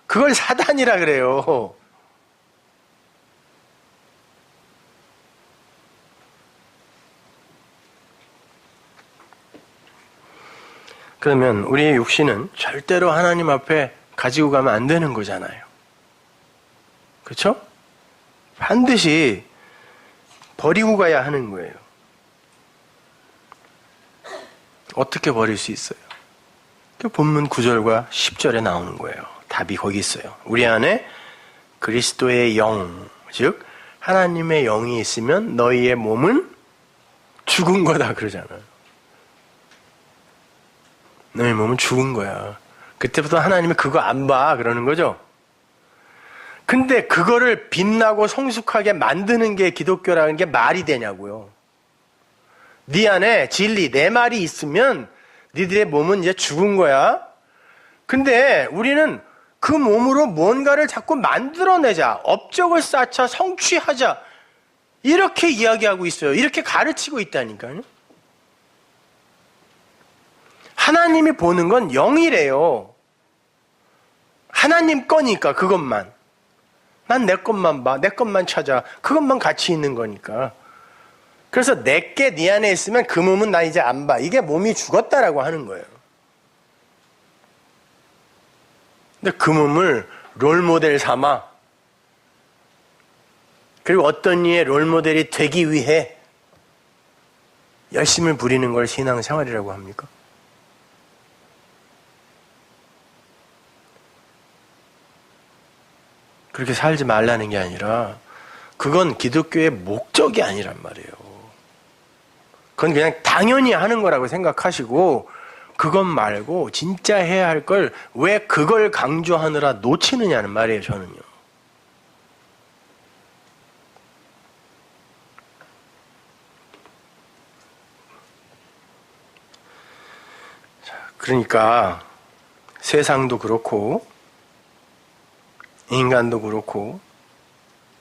그걸 사단이라 그래요. 그러면 우리의 육신은 절대로 하나님 앞에 가지고 가면 안 되는 거잖아요. 그렇죠? 반드시 버리고 가야 하는 거예요. 어떻게 버릴 수 있어요? 그 본문 9절과 10절에 나오는 거예요. 답이 거기 있어요. 우리 안에 그리스도의 영, 즉 하나님의 영이 있으면 너희의 몸은 죽은 거다 그러잖아요. 너희 몸은 죽은 거야. 그때부터 하나님이 그거 안 봐 그러는 거죠. 근데 그거를 빛나고 성숙하게 만드는 게 기독교라는 게 말이 되냐고요. 네 안에 진리, 내 말이 있으면 니들의 몸은 이제 죽은 거야. 근데 우리는 그 몸으로 뭔가를 자꾸 만들어내자, 업적을 쌓자, 성취하자, 이렇게 이야기하고 있어요. 이렇게 가르치고 있다니까요. 하나님이 보는 건 영이래요. 하나님 거니까 그것만. 난 내 것만 봐. 내 것만 찾아. 그것만 가치 있는 거니까. 그래서 내게 네 안에 있으면 그 몸은 나 이제 안 봐. 이게 몸이 죽었다라고 하는 거예요. 근데 그 몸을 롤모델 삼아, 그리고 어떤 이의 롤모델이 되기 위해 열심을 부리는 걸 신앙생활이라고 합니까? 그렇게 살지 말라는 게 아니라 그건 기독교의 목적이 아니란 말이에요. 그건 그냥 당연히 하는 거라고 생각하시고 그것 말고 진짜 해야 할 걸 왜 그걸 강조하느라 놓치느냐는 말이에요. 저는요. 그러니까 세상도 그렇고 인간도 그렇고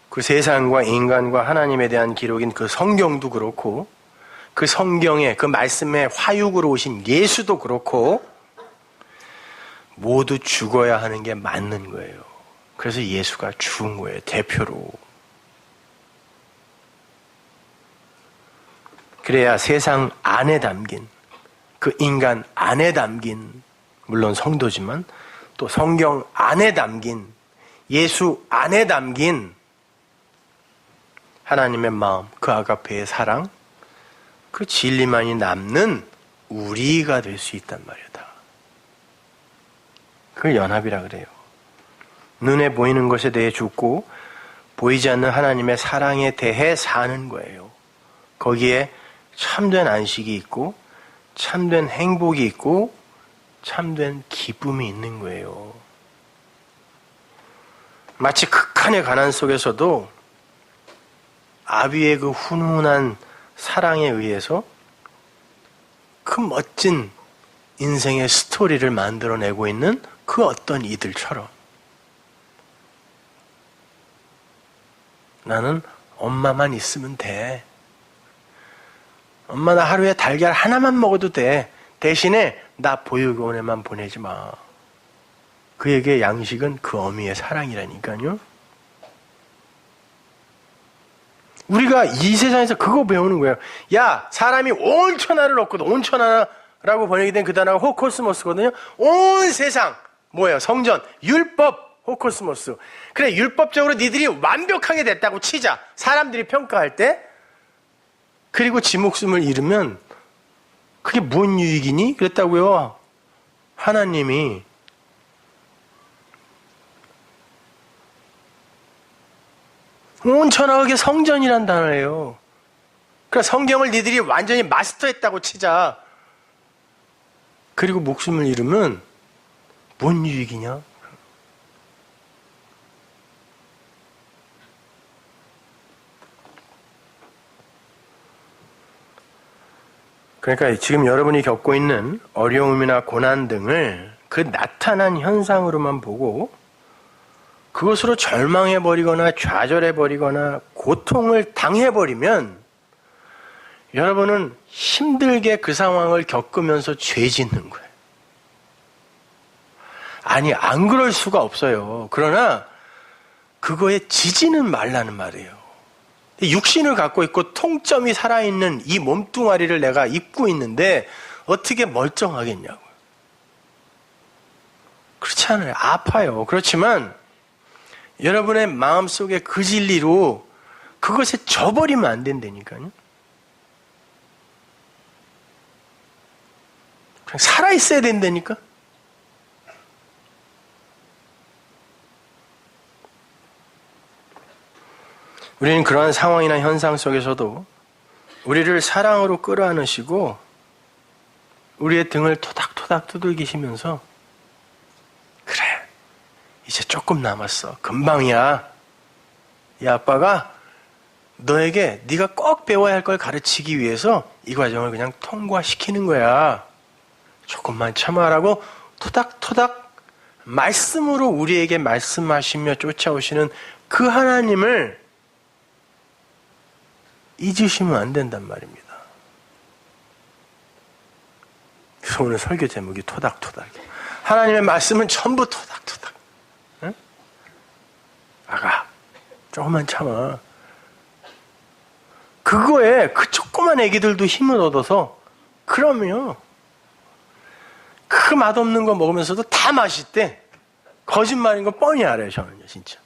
그 세상과 인간과 하나님에 대한 기록인 그 성경도 그렇고 그 성경에 그 말씀의 화육으로 오신 예수도 그렇고 모두 죽어야 하는 게 맞는 거예요. 그래서 예수가 죽은 거예요. 대표로. 그래야 세상 안에 담긴 그 인간 안에 담긴 물론 성도지만 또 성경 안에 담긴 예수 안에 담긴 하나님의 마음, 그 아가페의 사랑, 그 진리만이 남는 우리가 될 수 있단 말이다. 그걸 연합이라 그래요. 눈에 보이는 것에 대해 죽고 보이지 않는 하나님의 사랑에 대해 사는 거예요. 거기에 참된 안식이 있고 참된 행복이 있고 참된 기쁨이 있는 거예요. 마치 극한의 가난 속에서도 아비의 그 훈훈한 사랑에 의해서 그 멋진 인생의 스토리를 만들어내고 있는 그 어떤 이들처럼 나는 엄마만 있으면 돼. 엄마 나 하루에 달걀 하나만 먹어도 돼. 대신에 나 보육원에만 보내지 마. 그에게 양식은 그 어미의 사랑이라니까요. 우리가 이 세상에서 그거 배우는 거예요. 야, 사람이 온 천하를 얻거든. 온 천하라고 번역이 된 그 단어가 호코스모스거든요. 온 세상, 뭐예요? 성전, 율법, 호코스모스. 그래, 율법적으로 니들이 완벽하게 됐다고 치자. 사람들이 평가할 때. 그리고 지 목숨을 잃으면 그게 뭔 유익이니? 그랬다고요. 하나님이. 온 천하가 그게 성전이란 단어예요. 그러니까 성경을 니들이 완전히 마스터했다고 치자. 그리고 목숨을 잃으면 뭔 유익이냐? 그러니까 지금 여러분이 겪고 있는 어려움이나 고난 등을 그 나타난 현상으로만 보고 그것으로 절망해버리거나 좌절해버리거나 고통을 당해버리면 여러분은 힘들게 그 상황을 겪으면서 죄 짓는 거예요. 아니, 안 그럴 수가 없어요. 그러나 그거에 지지는 말라는 말이에요. 육신을 갖고 있고 통점이 살아있는 이 몸뚱아리를 내가 입고 있는데 어떻게 멀쩡하겠냐고요. 그렇지 않아요. 아파요. 그렇지만 여러분의 마음속에 그 진리로 그것에 져버리면 안 된다니까요. 그냥 살아있어야 된다니까. 우리는 그러한 상황이나 현상 속에서도 우리를 사랑으로 끌어안으시고 우리의 등을 토닥토닥 두들기시면서 그래, 이제 조금 남았어. 금방이야. 이 아빠가 너에게 네가 꼭 배워야 할 걸 가르치기 위해서 이 과정을 그냥 통과시키는 거야. 조금만 참아라고 토닥토닥 말씀으로 우리에게 말씀하시며 쫓아오시는 그 하나님을 잊으시면 안 된단 말입니다. 그래서 오늘 설교 제목이 토닥토닥. 하나님의 말씀은 전부 토닥토닥. 응? 아가, 조금만 참아. 그거에 그 조그만 애기들도 힘을 얻어서 그러면 그 맛없는 거 먹으면서도 다 맛있대. 거짓말인 거 뻔히 알아요, 저는요, 진짜.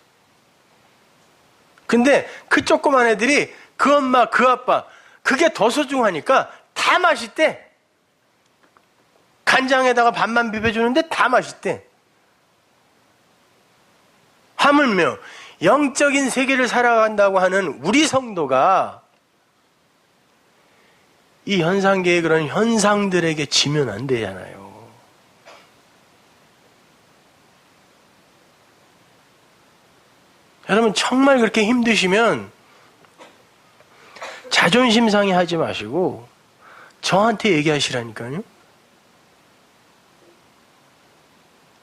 근데 그 조그만 애들이 그 엄마, 그 아빠, 그게 더 소중하니까 다 맛있대. 간장에다가 밥만 비벼주는데 다 맛있대. 하물며 영적인 세계를 살아간다고 하는 우리 성도가 이 현상계의 그런 현상들에게 지면 안 되잖아요. 여러분 정말 그렇게 힘드시면 자존심 상해하지 마시고 저한테 얘기하시라니까요.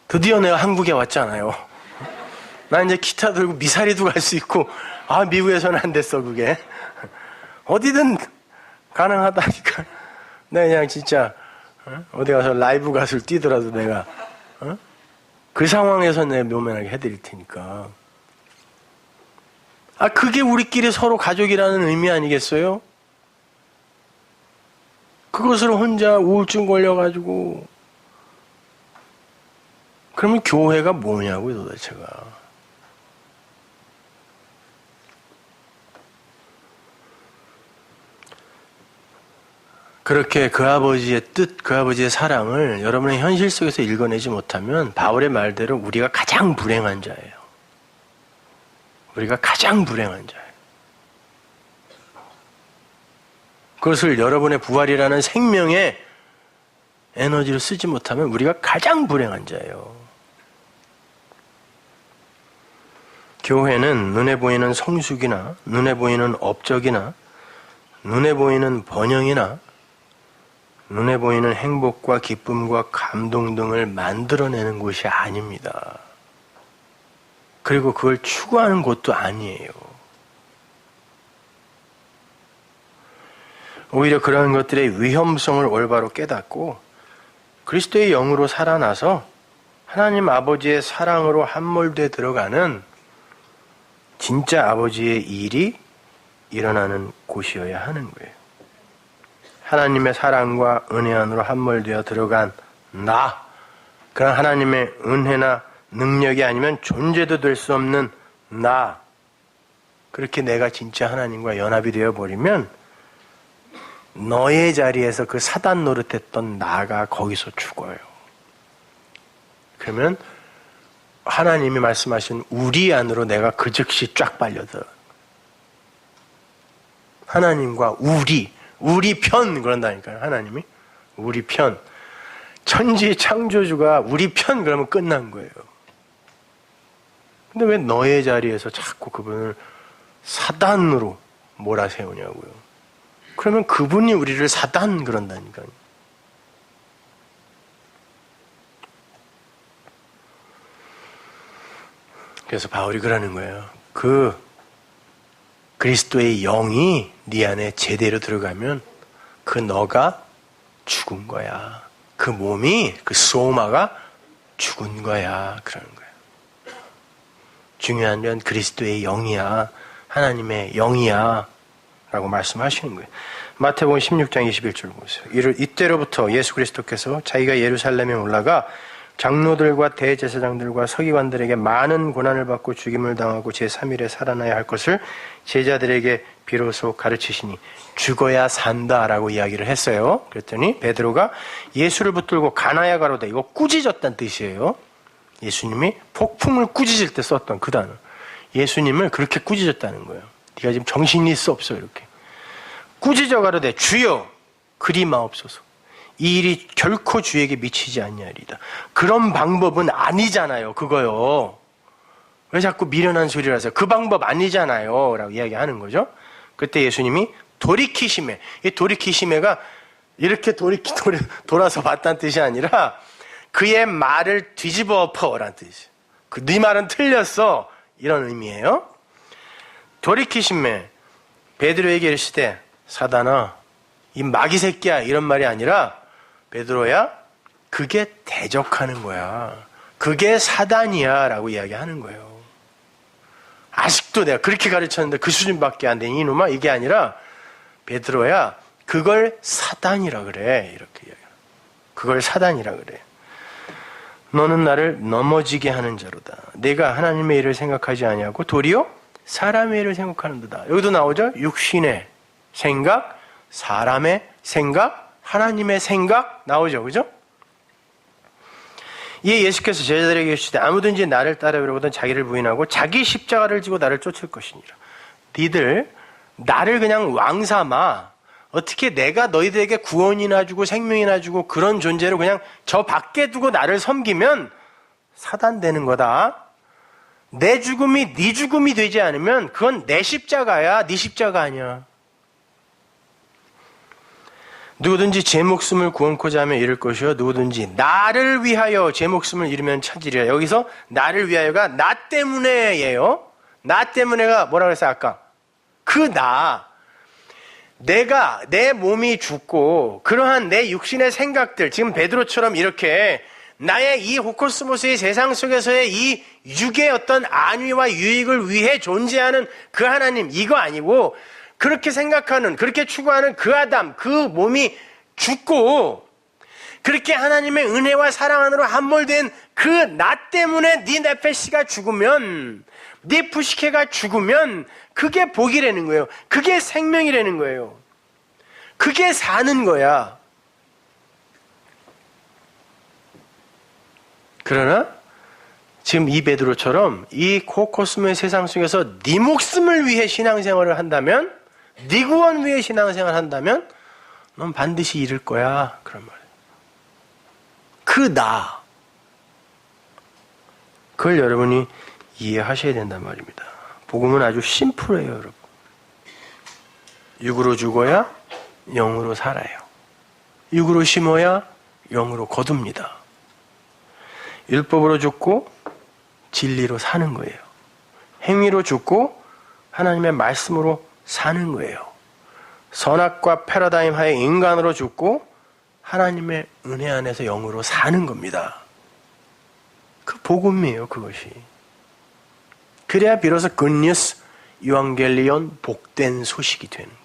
드디어 내가 한국에 왔잖아요. 나 이제 기타 들고 미사리도 갈 수 있고, 아, 미국에서는 안 됐어, 그게. 어디든 가능하다니까. 내가 그냥 진짜 어디 가서 라이브 가수를 뛰더라도 내가 그 상황에서 내 묘면하게 해드릴 테니까. 아, 그게 우리끼리 서로 가족이라는 의미 아니겠어요? 그것으로 혼자 우울증 걸려가지고 그러면 교회가 뭐냐고요, 도대체가. 그렇게 그 아버지의 뜻, 그 아버지의 사랑을 여러분의 현실 속에서 읽어내지 못하면 바울의 말대로 우리가 가장 불행한 자예요. 우리가 가장 불행한 자예요. 그것을 여러분의 부활이라는 생명의 에너지를 쓰지 못하면 우리가 가장 불행한 자예요. 교회는 눈에 보이는 성숙이나 눈에 보이는 업적이나 눈에 보이는 번영이나 눈에 보이는 행복과 기쁨과 감동 등을 만들어내는 곳이 아닙니다. 그리고 그걸 추구하는 곳도 아니에요. 오히려 그런 것들의 위험성을 올바로 깨닫고 그리스도의 영으로 살아나서 하나님 아버지의 사랑으로 함몰돼 들어가는 진짜 아버지의 일이 일어나는 곳이어야 하는 거예요. 하나님의 사랑과 은혜 안으로 함몰되어 들어간 나, 그런 하나님의 은혜나 능력이 아니면 존재도 될 수 없는 나, 그렇게 내가 진짜 하나님과 연합이 되어버리면 너의 자리에서 그 사단 노릇했던 나가 거기서 죽어요. 그러면 하나님이 말씀하신 우리 안으로 내가 그 즉시 쫙 빨려들어. 하나님과 우리 편 그런다니까요. 하나님이 우리 편. 천지 창조주가 우리 편 그러면 끝난 거예요. 근데 왜 너의 자리에서 자꾸 그분을 사단으로 몰아세우냐고요. 그러면 그분이 우리를 사단 그런다니까요. 그래서 바울이 그러는 거예요. 그 그리스도의 영이 네 안에 제대로 들어가면 그 너가 죽은 거야. 그 몸이, 그 소마가 죽은 거야. 그러는 거예요. 중요한 건 그리스도의 영이야. 하나님의 영이야. 라고 말씀하시는 거예요. 마태복음 16장 21절 보세요. 이때로부터 예수 그리스도께서 자기가 예루살렘에 올라가 장로들과 대제사장들과 서기관들에게 많은 고난을 받고 죽임을 당하고 제3일에 살아나야 할 것을 제자들에게 비로소 가르치시니 죽어야 산다라고 이야기를 했어요. 그랬더니 베드로가 예수를 붙들고 가나야 가로되, 이거 꾸짖었다는 뜻이에요. 예수님이 폭풍을 꾸짖을 때 썼던 그 단어. 예수님을 그렇게 꾸짖었다는 거예요. 네가 지금 정신이 있어 없어 이렇게. 꾸짖어 가로되 주여 그리 마옵소서. 이 일이 결코 주에게 미치지 아니하리이다. 그런 방법은 아니잖아요. 그거요. 왜 자꾸 미련한 소리를 하세요? 그 방법 아니잖아요. 라고 이야기하는 거죠. 그때 예수님이 돌이키시매. 이 돌이키시매가 이렇게 돌아서 봤다는 뜻이 아니라 그의 말을 뒤집어 엎어라는 뜻이에요. 네 말은 틀렸어. 이런 의미예요. 돌이키시매. 베드로에게 이르시되 사단아 이 마귀 새끼야 이런 말이 아니라 베드로야 그게 대적하는 거야. 그게 사단이야 라고 이야기하는 거예요. 아직도 내가 그렇게 가르쳤는데 그 수준밖에 안 되니 이놈아 이게 아니라 베드로야 그걸 사단이라 그래. 이렇게 이야기해요. 그걸 사단이라 그래. 너는 나를 넘어지게 하는 자로다. 내가 하나님의 일을 생각하지 아니하고 도리어 사람의 일을 생각하는도다. 여기도 나오죠. 육신의 생각, 사람의 생각, 하나님의 생각 나오죠. 그죠? 이에 예수께서 제자들에게 이르시되 아무든지 나를 따르려거든 자기를 부인하고 자기 십자가를 지고 나를 쫓을 것이니라. 니들 나를 그냥 왕삼아 어떻게 내가 너희들에게 구원이나 주고 생명이나 주고 그런 존재로 그냥 저 밖에 두고 나를 섬기면 사단되는 거다. 내 죽음이 네 죽음이 되지 않으면 그건 내 십자가야. 네 십자가 아니야. 누구든지 제 목숨을 구원코자 하면 잃을 것이요 누구든지 나를 위하여 제 목숨을 잃으면 찾으리라. 여기서 나를 위하여가 나 때문에예요. 나 때문에가 뭐라고 했어요 아까? 그 내가 내 몸이 죽고 그러한 내 육신의 생각들 지금 베드로처럼 이렇게 나의 이 호코스모스의 세상 속에서의 이 육의 어떤 안위와 유익을 위해 존재하는 그 하나님 이거 아니고 그렇게 생각하는, 그렇게 추구하는 그 아담, 그 몸이 죽고 그렇게 하나님의 은혜와 사랑 안으로 함몰된 그 나 때문에 네 네페시가 죽으면, 네 푸시케가 죽으면 그게 복이라는 거예요. 그게 생명이라는 거예요. 그게 사는 거야. 그러나 지금 이 베드로처럼 이 코코스모의 세상 속에서 네 목숨을 위해 신앙생활을 한다면, 네 구원 위해 신앙생활을 한다면 넌 반드시 잃을 거야. 그런 말이에요. 그 나. 그걸 여러분이 이해하셔야 된단 말입니다. 복음은 아주 심플해요, 여러분. 육으로 죽어야 영으로 살아요. 육으로 심어야 영으로 거둡니다. 율법으로 죽고 진리로 사는 거예요. 행위로 죽고 하나님의 말씀으로 사는 거예요. 선악과 패러다임 하에 인간으로 죽고 하나님의 은혜 안에서 영으로 사는 겁니다. 그 복음이에요, 그것이. 그래야 비로소 굿뉴스, 유앙겔리온, 복된 소식이 되는 거예요.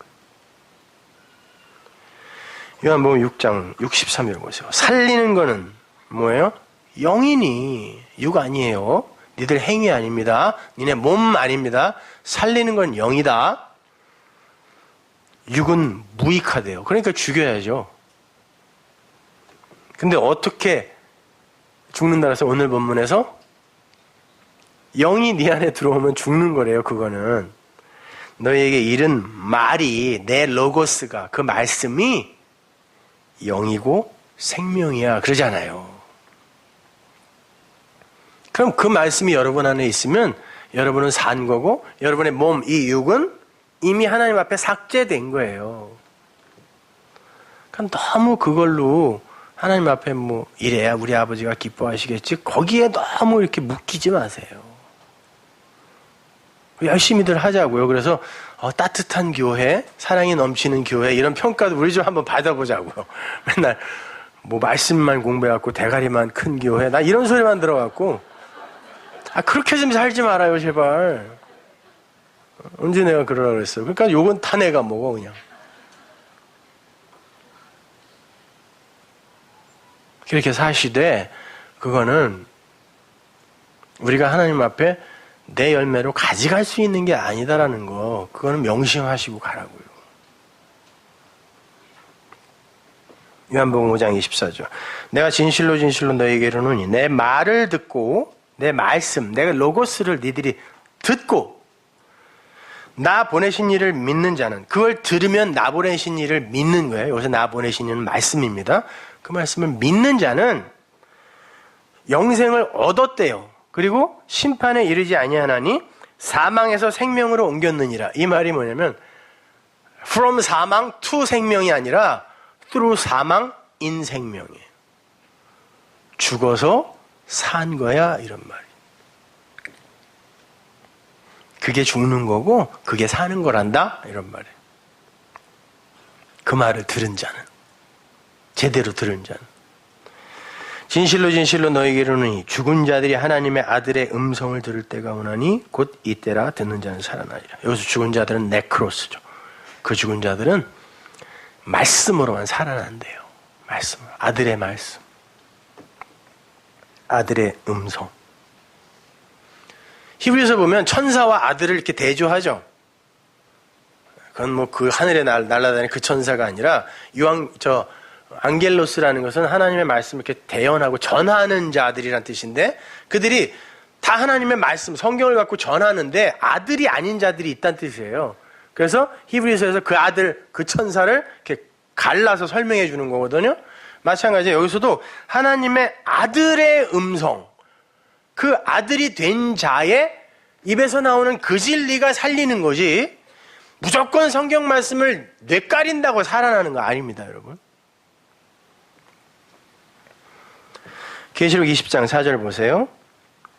요한복음 6장 63절 보세요. 살리는 거는 뭐예요? 영이니 육 아니에요. 니들 행위 아닙니다. 니네 몸 아닙니다. 살리는 건 영이다. 육은 무익하대요. 그러니까 죽여야죠. 근데 어떻게 죽는다 해서 오늘 본문에서 영이 네 안에 들어오면 죽는 거래요. 그거는 너희에게 이른 말이, 내 로고스가, 그 말씀이 영이고 생명이야 그러잖아요. 그럼 그 말씀이 여러분 안에 있으면 여러분은 산 거고, 여러분의 몸, 이 육은 이미 하나님 앞에 삭제된 거예요. 그럼 너무 그걸로 하나님 앞에 뭐 이래야 우리 아버지가 기뻐하시겠지, 거기에 너무 이렇게 묶이지 마세요. 열심히들 하자고요. 그래서 따뜻한 교회, 사랑이 넘치는 교회, 이런 평가도 우리 좀 한번 받아보자고요. 맨날 뭐 말씀만 공부해갖고 대가리만 큰 교회, 나 이런 소리만 들어갖고, 그렇게 좀 살지 말아요 제발. 언제 내가 그러라 그랬어요. 그러니까 욕은 다 내가 먹어 그냥. 그렇게 사시되 그거는 우리가 하나님 앞에 내 열매로 가져갈 수 있는 게 아니다라는 거, 그거는 명심하시고 가라고요. 요한복음 5장 24절. 내가 진실로 진실로 너희에게 이르노니 내 말을 듣고, 내 말씀, 내가 로고스를 니들이 듣고 나 보내신 이를 믿는 자는, 그걸 들으면 나 보내신 이를 믿는 거예요. 여기서 나 보내신 이는 말씀입니다. 그 말씀을 믿는 자는 영생을 얻었대요. 그리고 심판에 이르지 아니하나니 사망에서 생명으로 옮겼느니라. 이 말이 뭐냐면 from 사망 to 생명이 아니라 through 사망 in 생명이에요. 죽어서 산 거야 이런 말이에요. 그게 죽는 거고 그게 사는 거란다 이런 말이에요. 그 말을 들은 자는, 제대로 들은 자는. 진실로 진실로 너희에게 이르노니 죽은 자들이 하나님의 아들의 음성을 들을 때가 오나니 곧 이때라. 듣는 자는 살아나리라. 여기서 죽은 자들은 네크로스죠. 그 죽은 자들은 말씀으로만 살아난대요. 말씀, 아들의 말씀, 아들의 음성. 히브리서 보면 천사와 아들을 이렇게 대조하죠. 그건 뭐 그 하늘에 날아다니는 그 천사가 아니라 안겔로스라는 것은 하나님의 말씀을 이렇게 대언하고 전하는 자들이란 뜻인데, 그들이 다 하나님의 말씀, 성경을 갖고 전하는데 아들이 아닌 자들이 있다는 뜻이에요. 그래서 히브리서에서 그 아들, 그 천사를 이렇게 갈라서 설명해 주는 거거든요. 마찬가지로 여기서도 하나님의 아들의 음성, 그 아들이 된 자의 입에서 나오는 그 진리가 살리는 거지, 무조건 성경 말씀을 뇌까린다고 살아나는 거 아닙니다, 여러분. 계시록 20장 4절 보세요.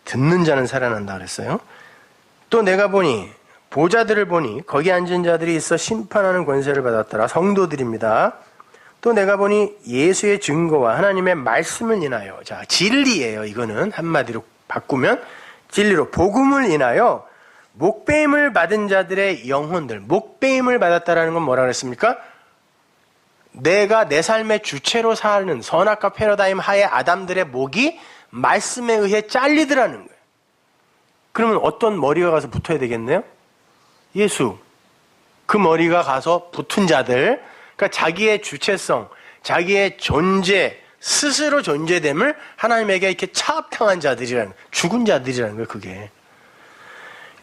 듣는 자는 살아난다 그랬어요. 또 내가 보니, 보좌들을 보니 거기 앉은 자들이 있어 심판하는 권세를 받았더라. 성도들입니다. 또 내가 보니 예수의 증거와 하나님의 말씀을 인하여, 자, 진리예요. 이거는 한마디로 바꾸면 진리로, 복음을 인하여 목배임을 받은 자들의 영혼들. 목배임을 받았다라는 건 뭐라 그랬습니까? 내가 내 삶의 주체로 사는 선악과 패러다임 하에 아담들의 목이 말씀에 의해 잘리더라는 거예요. 그러면 어떤 머리가 가서 붙어야 되겠네요? 예수. 그 머리가 가서 붙은 자들, 그러니까 자기의 주체성, 자기의 존재, 스스로 존재됨을 하나님에게 이렇게 차압당한 자들이라는, 죽은 자들이라는 거예요, 그게.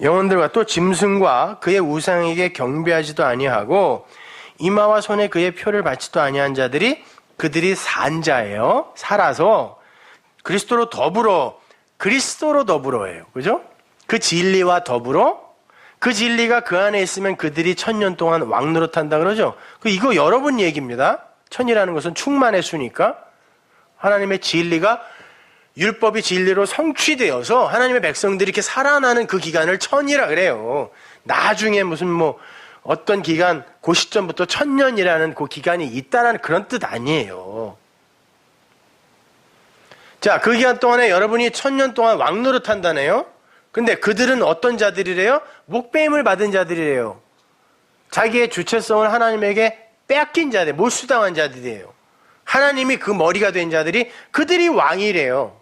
영혼들과 또 짐승과 그의 우상에게 경배하지도 아니하고 이마와 손에 그의 표를 받지도 아니한 자들이, 그들이 산 자예요. 살아서 그리스도로 더불어예요. 그죠? 그 진리와 더불어, 그 진리가 그 안에 있으면 그들이 1000년 동안 왕노릇한다 그러죠. 이거 여러분 얘기입니다. 천이라는 것은 충만의 수니까 하나님의 진리가, 율법이 진리로 성취되어서 하나님의 백성들이 이렇게 살아나는 그 기간을 천이라 그래요. 나중에 무슨 어떤 기간, 그 시점부터 1000년이라는 그 기간이 있다는 그런 뜻 아니에요. 자, 그 기간 동안에 여러분이 1000년 동안 왕노릇 한다네요. 근데 그들은 어떤 자들이래요? 목배임을 받은 자들이래요. 자기의 주체성을 하나님에게 빼앗긴 자들, 몰수당한 자들이에요. 하나님이 그 머리가 된 자들이 그들이 왕이래요.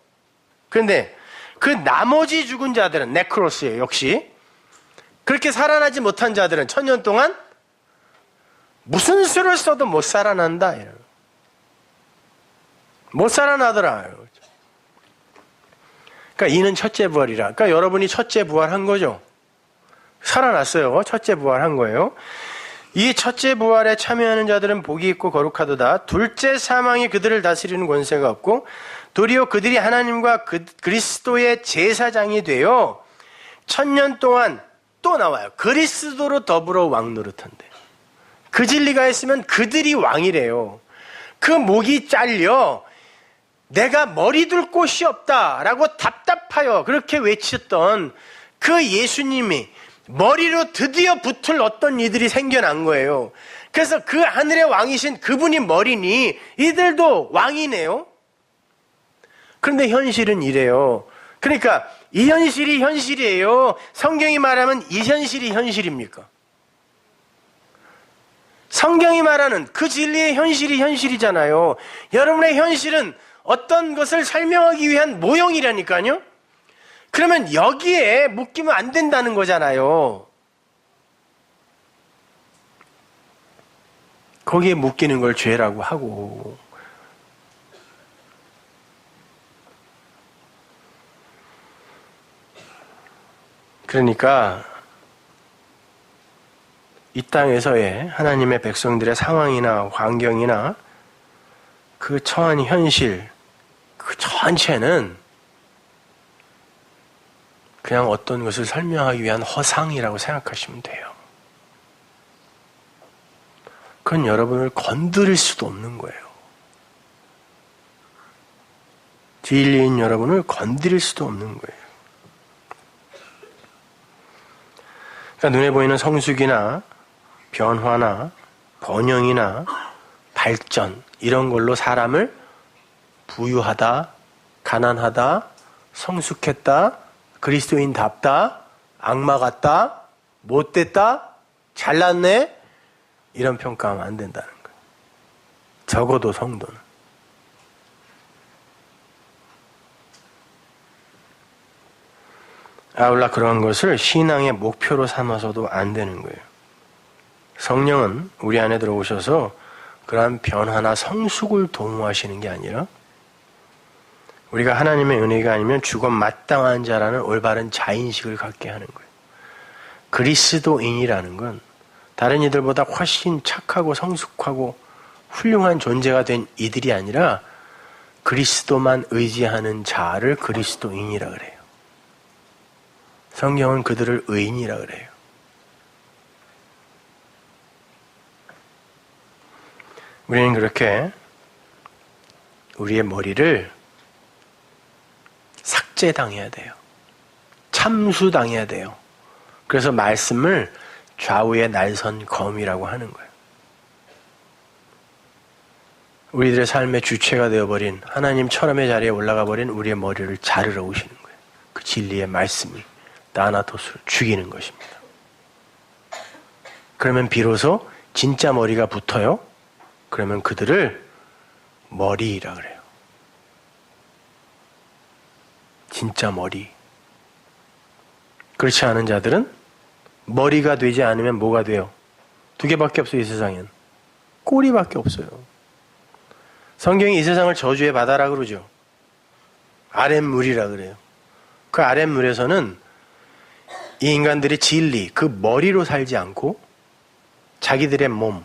그런데 그 나머지 죽은 자들은 네크로스예요. 역시 그렇게 살아나지 못한 자들은 1000년 동안 무슨 수를 써도 못 살아난다. 못 살아나더라. 그러니까 이는 첫째 부활이라. 그러니까 여러분이 첫째 부활한 거죠. 살아났어요. 첫째 부활한 거예요. 이 첫째 부활에 참여하는 자들은 복이 있고 거룩하도다. 둘째 사망이 그들을 다스리는 권세가 없고 도리어 그들이 하나님과 그리스도의 제사장이 되어 1000년 동안 또 나와요. 그리스도로 더불어 왕노릇한대. 그 진리가 있으면 그들이 왕이래요. 그 목이 잘려 내가 머리 둘 곳이 없다라고 답답하여 그렇게 외쳤던 그 예수님이 머리로 드디어 붙을 어떤 이들이 생겨난 거예요. 그래서 그 하늘의 왕이신 그분이 머리니 이들도 왕이네요. 그런데 현실은 이래요. 그러니까 이 현실이 현실이에요. 성경이 말하면 이 현실이 현실입니까? 성경이 말하는 그 진리의 현실이 현실이잖아요. 여러분의 현실은 어떤 것을 설명하기 위한 모형이라니까요. 그러면 여기에 묶이면 안 된다는 거잖아요. 거기에 묶이는 걸 죄라고 하고. 그러니까 이 땅에서의 하나님의 백성들의 상황이나 환경이나 그 처한 현실, 그 전체는 그냥 어떤 것을 설명하기 위한 허상이라고 생각하시면 돼요. 그건 여러분을 건드릴 수도 없는 거예요. 진리인 여러분을 건드릴 수도 없는 거예요. 그러니까 눈에 보이는 성숙이나 변화나 번영이나 발전 이런 걸로 사람을 부유하다, 가난하다, 성숙했다, 그리스도인답다, 악마 같다, 못됐다, 잘났네 이런 평가하면 안 된다는 거예요. 적어도 성도는. 아울러 그런 것을 신앙의 목표로 삼아서도 안 되는 거예요. 성령은 우리 안에 들어오셔서 그러한 변화나 성숙을 도모하시는 게 아니라 우리가 하나님의 은혜가 아니면 죽어 마땅한 자라는 올바른 자인식을 갖게 하는 거예요. 그리스도인이라는 건 다른 이들보다 훨씬 착하고 성숙하고 훌륭한 존재가 된 이들이 아니라 그리스도만 의지하는 자를 그리스도인이라 그래요. 성경은 그들을 의인이라 그래요. 우리는 그렇게 우리의 머리를 삭제당해야 돼요. 참수당해야 돼요. 그래서 말씀을 좌우의 날선 검이라고 하는 거예요. 우리들의 삶의 주체가 되어버린 하나님처럼의 자리에 올라가 버린 우리의 머리를 자르러 오시는 거예요. 그 진리의 말씀이 나나토스를 죽이는 것입니다. 그러면 비로소 진짜 머리가 붙어요. 그러면 그들을 머리라 그래요. 진짜 머리. 그렇지 않은 자들은 머리가 되지 않으면 뭐가 돼요? 두 개밖에 없어요, 이 세상엔. 꼬리밖에 없어요. 성경이 이 세상을 저주의 바다라 그러죠. 아랫물이라 그래요. 그 아랫물에서는 이 인간들이 진리, 그 머리로 살지 않고 자기들의 몸,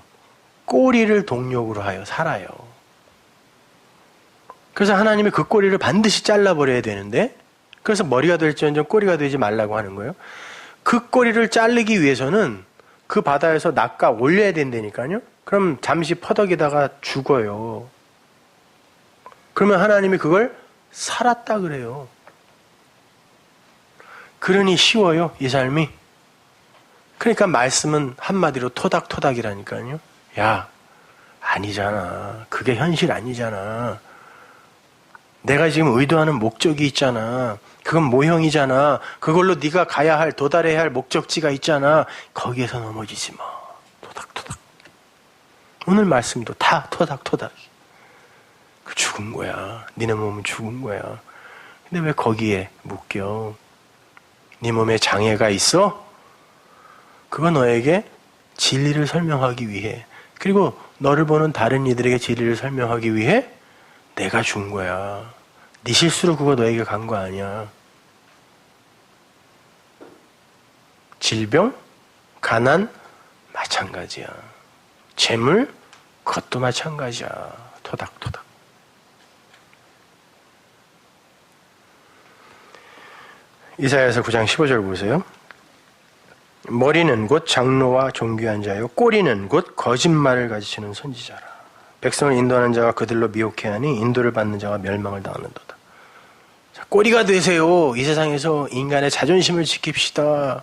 꼬리를 동력으로 하여 살아요. 그래서 하나님이 그 꼬리를 반드시 잘라버려야 되는데 그래서 머리가 될지언정 꼬리가 되지 말라고 하는 거예요. 그 꼬리를 자르기 위해서는 그 바다에서 낚아 올려야 된다니까요. 그럼 잠시 퍼덕이다가 죽어요. 그러면 하나님이 그걸 살았다 그래요. 그러니 쉬워요, 이 삶이. 그러니까 말씀은 한마디로 토닥토닥이라니까요. 야, 아니잖아. 그게 현실 아니잖아. 내가 지금 의도하는 목적이 있잖아. 그건 모형이잖아. 그걸로 네가 가야 할, 도달해야 할 목적지가 있잖아. 거기에서 넘어지지 마. 토닥토닥. 오늘 말씀도 다 토닥토닥. 그 죽은 거야. 니네 몸은 죽은 거야. 근데 왜 거기에 묶여? 네 몸에 장애가 있어? 그거 너에게 진리를 설명하기 위해, 그리고 너를 보는 다른 이들에게 진리를 설명하기 위해 내가 준 거야. 네 실수로 그거 너에게 간 거 아니야. 질병, 가난, 마찬가지야. 재물, 그것도 마찬가지야. 토닥토닥. 이사야서 9장 15절 보세요. 머리는 곧 장로와 존귀한 자요, 꼬리는 곧 거짓말을 가지치는 선지자라. 백성을 인도하는 자가 그들로 미혹해하니 인도를 받는 자가 멸망을 당하는도다. 자, 꼬리가 되세요. 이 세상에서 인간의 자존심을 지킵시다.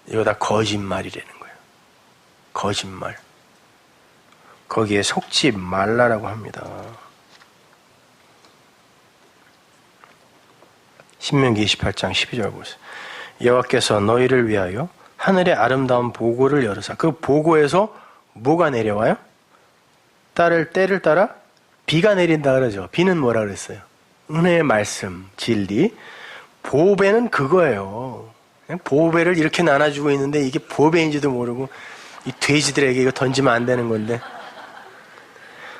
이거 다 거짓말이라는 거예요. 거짓말. 거기에 속지 말라라고 합니다. 신명기 28장 12절 보세요. 여호와께서 너희를 위하여 하늘의 아름다운 보고를 열으사. 그 보고에서 뭐가 내려와요? 때를 따라 비가 내린다 그러죠. 비는 뭐라 그랬어요? 은혜의 말씀, 진리. 보배는 그거예요. 그냥 보배를 이렇게 나눠주고 있는데 이게 보배인지도 모르고 이 돼지들에게 이거 던지면 안 되는 건데.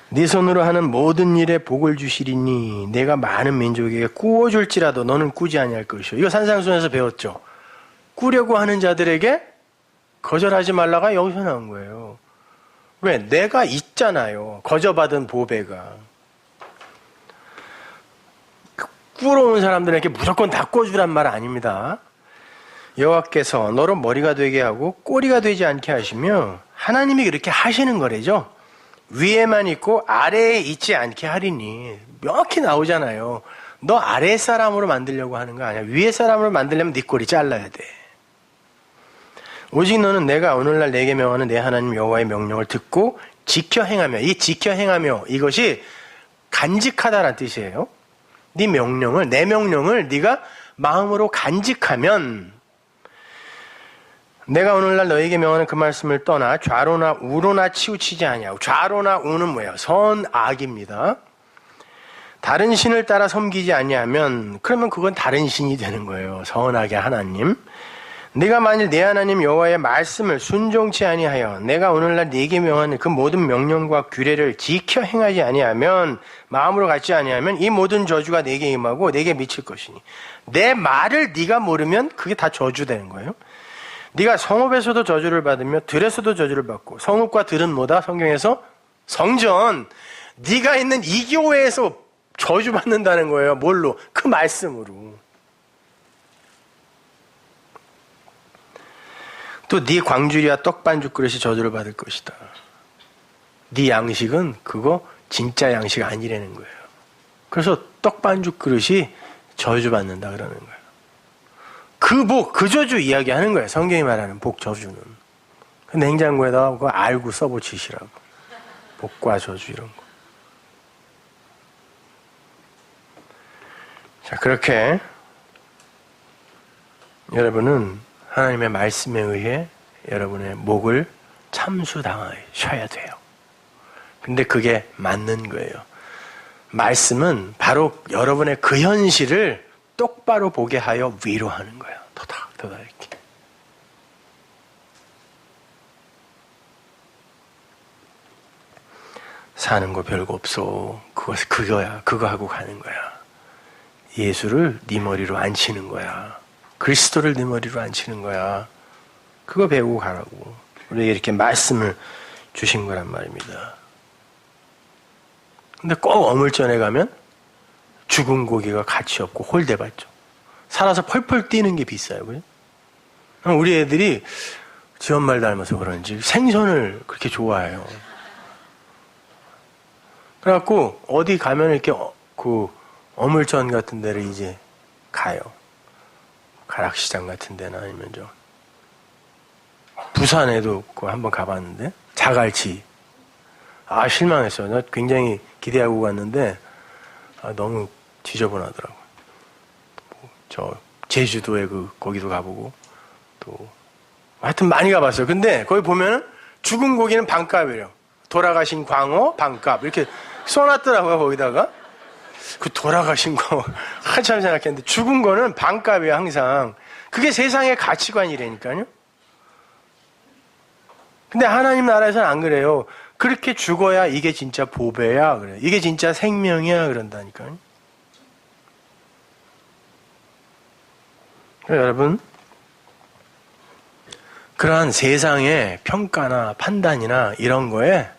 네 손으로 하는 모든 일에 복을 주시리니 내가 많은 민족에게 꾸어줄지라도 너는 꾸지 아니할 것이요. 이거 산상수훈에서 배웠죠. 꾸려고 하는 자들에게 거절하지 말라가 여기서 나온 거예요. 왜? 내가 있잖아요. 거저받은 보배가. 꾸러온 사람들에게 무조건 다 꾸어주란 말 아닙니다. 여호와께서 너로 머리가 되게 하고 꼬리가 되지 않게 하시며, 하나님이 그렇게 하시는 거래죠. 위에만 있고 아래에 있지 않게 하리니. 명확히 나오잖아요. 너 아래 사람으로 만들려고 하는 거 아니야. 위에 사람으로 만들려면 네 꼬리 잘라야 돼. 오직 너는 내가 오늘날 내게 명하는 내 하나님 여호와의 명령을 듣고 지켜 행하며, 이 지켜 행하며 이것이 간직하다라는 뜻이에요. 네 명령을, 내 명령을 네가 마음으로 간직하면, 내가 오늘날 너에게 명하는 그 말씀을 떠나 좌로나 우로나 치우치지 아니하고. 좌로나 우는 뭐예요? 선악입니다. 다른 신을 따라 섬기지 아니하면, 그러면 그건 다른 신이 되는 거예요. 선악의 하나님. 네가 만일 내 하나님 여호와의 말씀을 순종치 아니하여 내가 오늘날 네게 명하는 그 모든 명령과 규례를 지켜 행하지 아니하면, 마음으로 갖지 아니하면 이 모든 저주가 네게 임하고 네게 미칠 것이니. 내 말을 네가 모르면 그게 다 저주되는 거예요. 네가 성읍에서도 저주를 받으며 들에서도 저주를 받고. 성읍과 들은 뭐다? 성경에서 성전. 네가 있는 이 교회에서 저주받는다는 거예요. 뭘로? 그 말씀으로. 또 네 광주리와 떡반죽 그릇이 저주를 받을 것이다. 네 양식은 그거 진짜 양식 아니라는 거예요. 그래서 떡반죽 그릇이 저주받는다 그러는 거예요. 그 복, 그 저주 이야기하는 거예요. 성경이 말하는 복, 저주는. 그 냉장고에다가 그거 알고 써붙이시라고. 복과 저주 이런 거. 자, 그렇게 여러분은 하나님의 말씀에 의해 여러분의 목을 참수당하셔야 돼요. 근데 그게 맞는 거예요. 말씀은 바로 여러분의 그 현실을 똑바로 보게 하여 위로하는 거예요. 토닥토닥 이렇게. 사는 거 별거 없어. 그거야. 그거 하고 가는 거야. 예수를 네 머리로 앉히는 거야. 그리스도를 네 머리로 앉히는 거야. 그거 배우고 가라고. 우리에게 이렇게 말씀을 주신 거란 말입니다. 근데 꼭 어물전에 가면 죽은 고기가 가치 없고 홀대받죠. 살아서 펄펄 뛰는 게 비싸요. 그죠? 우리 애들이 지 엄마를 닮아서 그런지 생선을 그렇게 좋아해요. 그래갖고 어디 가면 이렇게 그 어물전 같은 데를 이제 가요. 가락시장 같은 데나 아니면 부산에도 그 한번 가봤는데 자갈치. 실망했어요. 나 굉장히 기대하고 갔는데 너무 지저분하더라고요. 저 제주도에 거기도 가보고 또 하여튼 많이 가봤어요. 근데 거기 보면은 죽은 고기는 반값이에요. 돌아가신 광어 반값 이렇게 써놨더라고요. 거기다가 그 돌아가신 거 한참 생각했는데 죽은 거는 반값이에요. 항상 그게 세상의 가치관이라니까요. 근데 하나님 나라에서는 안 그래요. 그렇게 죽어야 이게 진짜 보배야 그래. 이게 진짜 생명이야 그런다니까요. 여러분, 그러한 세상의 평가나 판단이나 이런 거에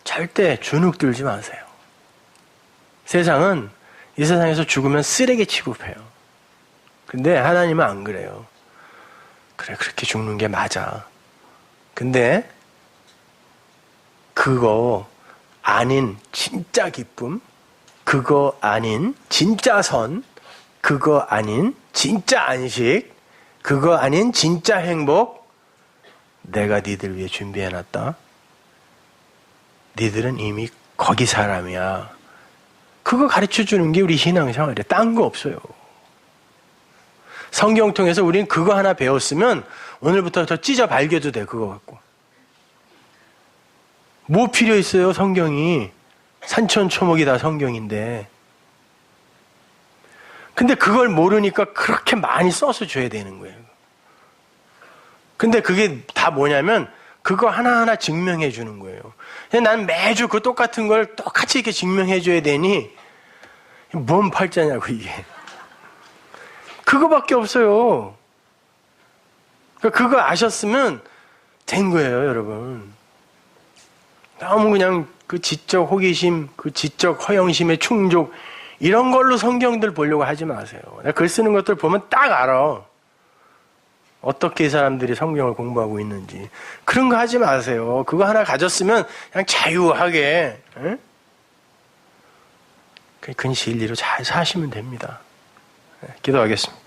절대 주눅 들지 마세요. 세상은 이 세상에서 죽으면 쓰레기 취급해요. 근데 하나님은 안 그래요. 그래, 그렇게 죽는 게 맞아. 근데 그거 아닌 진짜 기쁨, 그거 아닌 진짜 선, 그거 아닌 진짜 안식, 그거 아닌 진짜 행복, 내가 니들 위해 준비해놨다. 니들은 이미 거기 사람이야. 그거 가르쳐주는 게 우리 신앙생활이야. 딴 거 없어요. 성경 통해서 우리는 그거 하나 배웠으면 오늘부터 더 찢어 발겨도 돼. 그거 갖고. 뭐 필요 있어요, 성경이. 산천초목이 다 성경인데. 근데 그걸 모르니까 그렇게 많이 써서 줘야 되는 거예요. 근데 그게 다 뭐냐면 그거 하나하나 증명해 주는 거예요. 난 매주 그 똑같은 걸 똑같이 이렇게 증명해 줘야 되니 뭔 팔자냐고 이게. 그거밖에 없어요. 그거 아셨으면 된 거예요, 여러분. 너무 그냥 그 지적 호기심, 그 지적 허영심의 충족 이런 걸로 성경들 보려고 하지 마세요. 내가 글 쓰는 것들 보면 딱 알아. 어떻게 이 사람들이 성경을 공부하고 있는지. 그런 거 하지 마세요. 그거 하나 가졌으면 그냥 자유하게 그 진리로 잘 사시면 됩니다. 기도하겠습니다.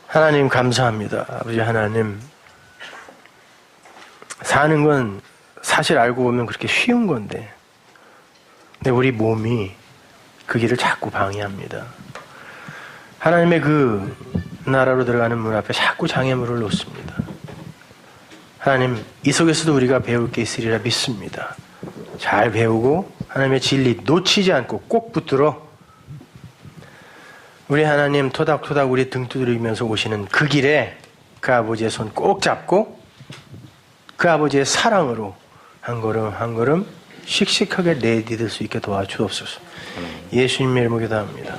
하나님 감사합니다. 아버지 하나님, 사는 건 사실 알고 보면 그렇게 쉬운 건데 근데 우리 몸이 그 길을 자꾸 방해합니다. 하나님의 그 나라로 들어가는 문 앞에 자꾸 장애물을 놓습니다. 하나님, 이 속에서도 우리가 배울 게 있으리라 믿습니다. 잘 배우고 하나님의 진리 놓치지 않고 꼭 붙들어 우리 하나님 토닥토닥 우리 등 두드리면서 오시는 그 길에 그 아버지의 손 꼭 잡고 그 아버지의 사랑으로 한 걸음 한 걸음 씩씩하게 내디딜 수 있게 도와주옵소서. 예수님의 이름으로 기도합니다.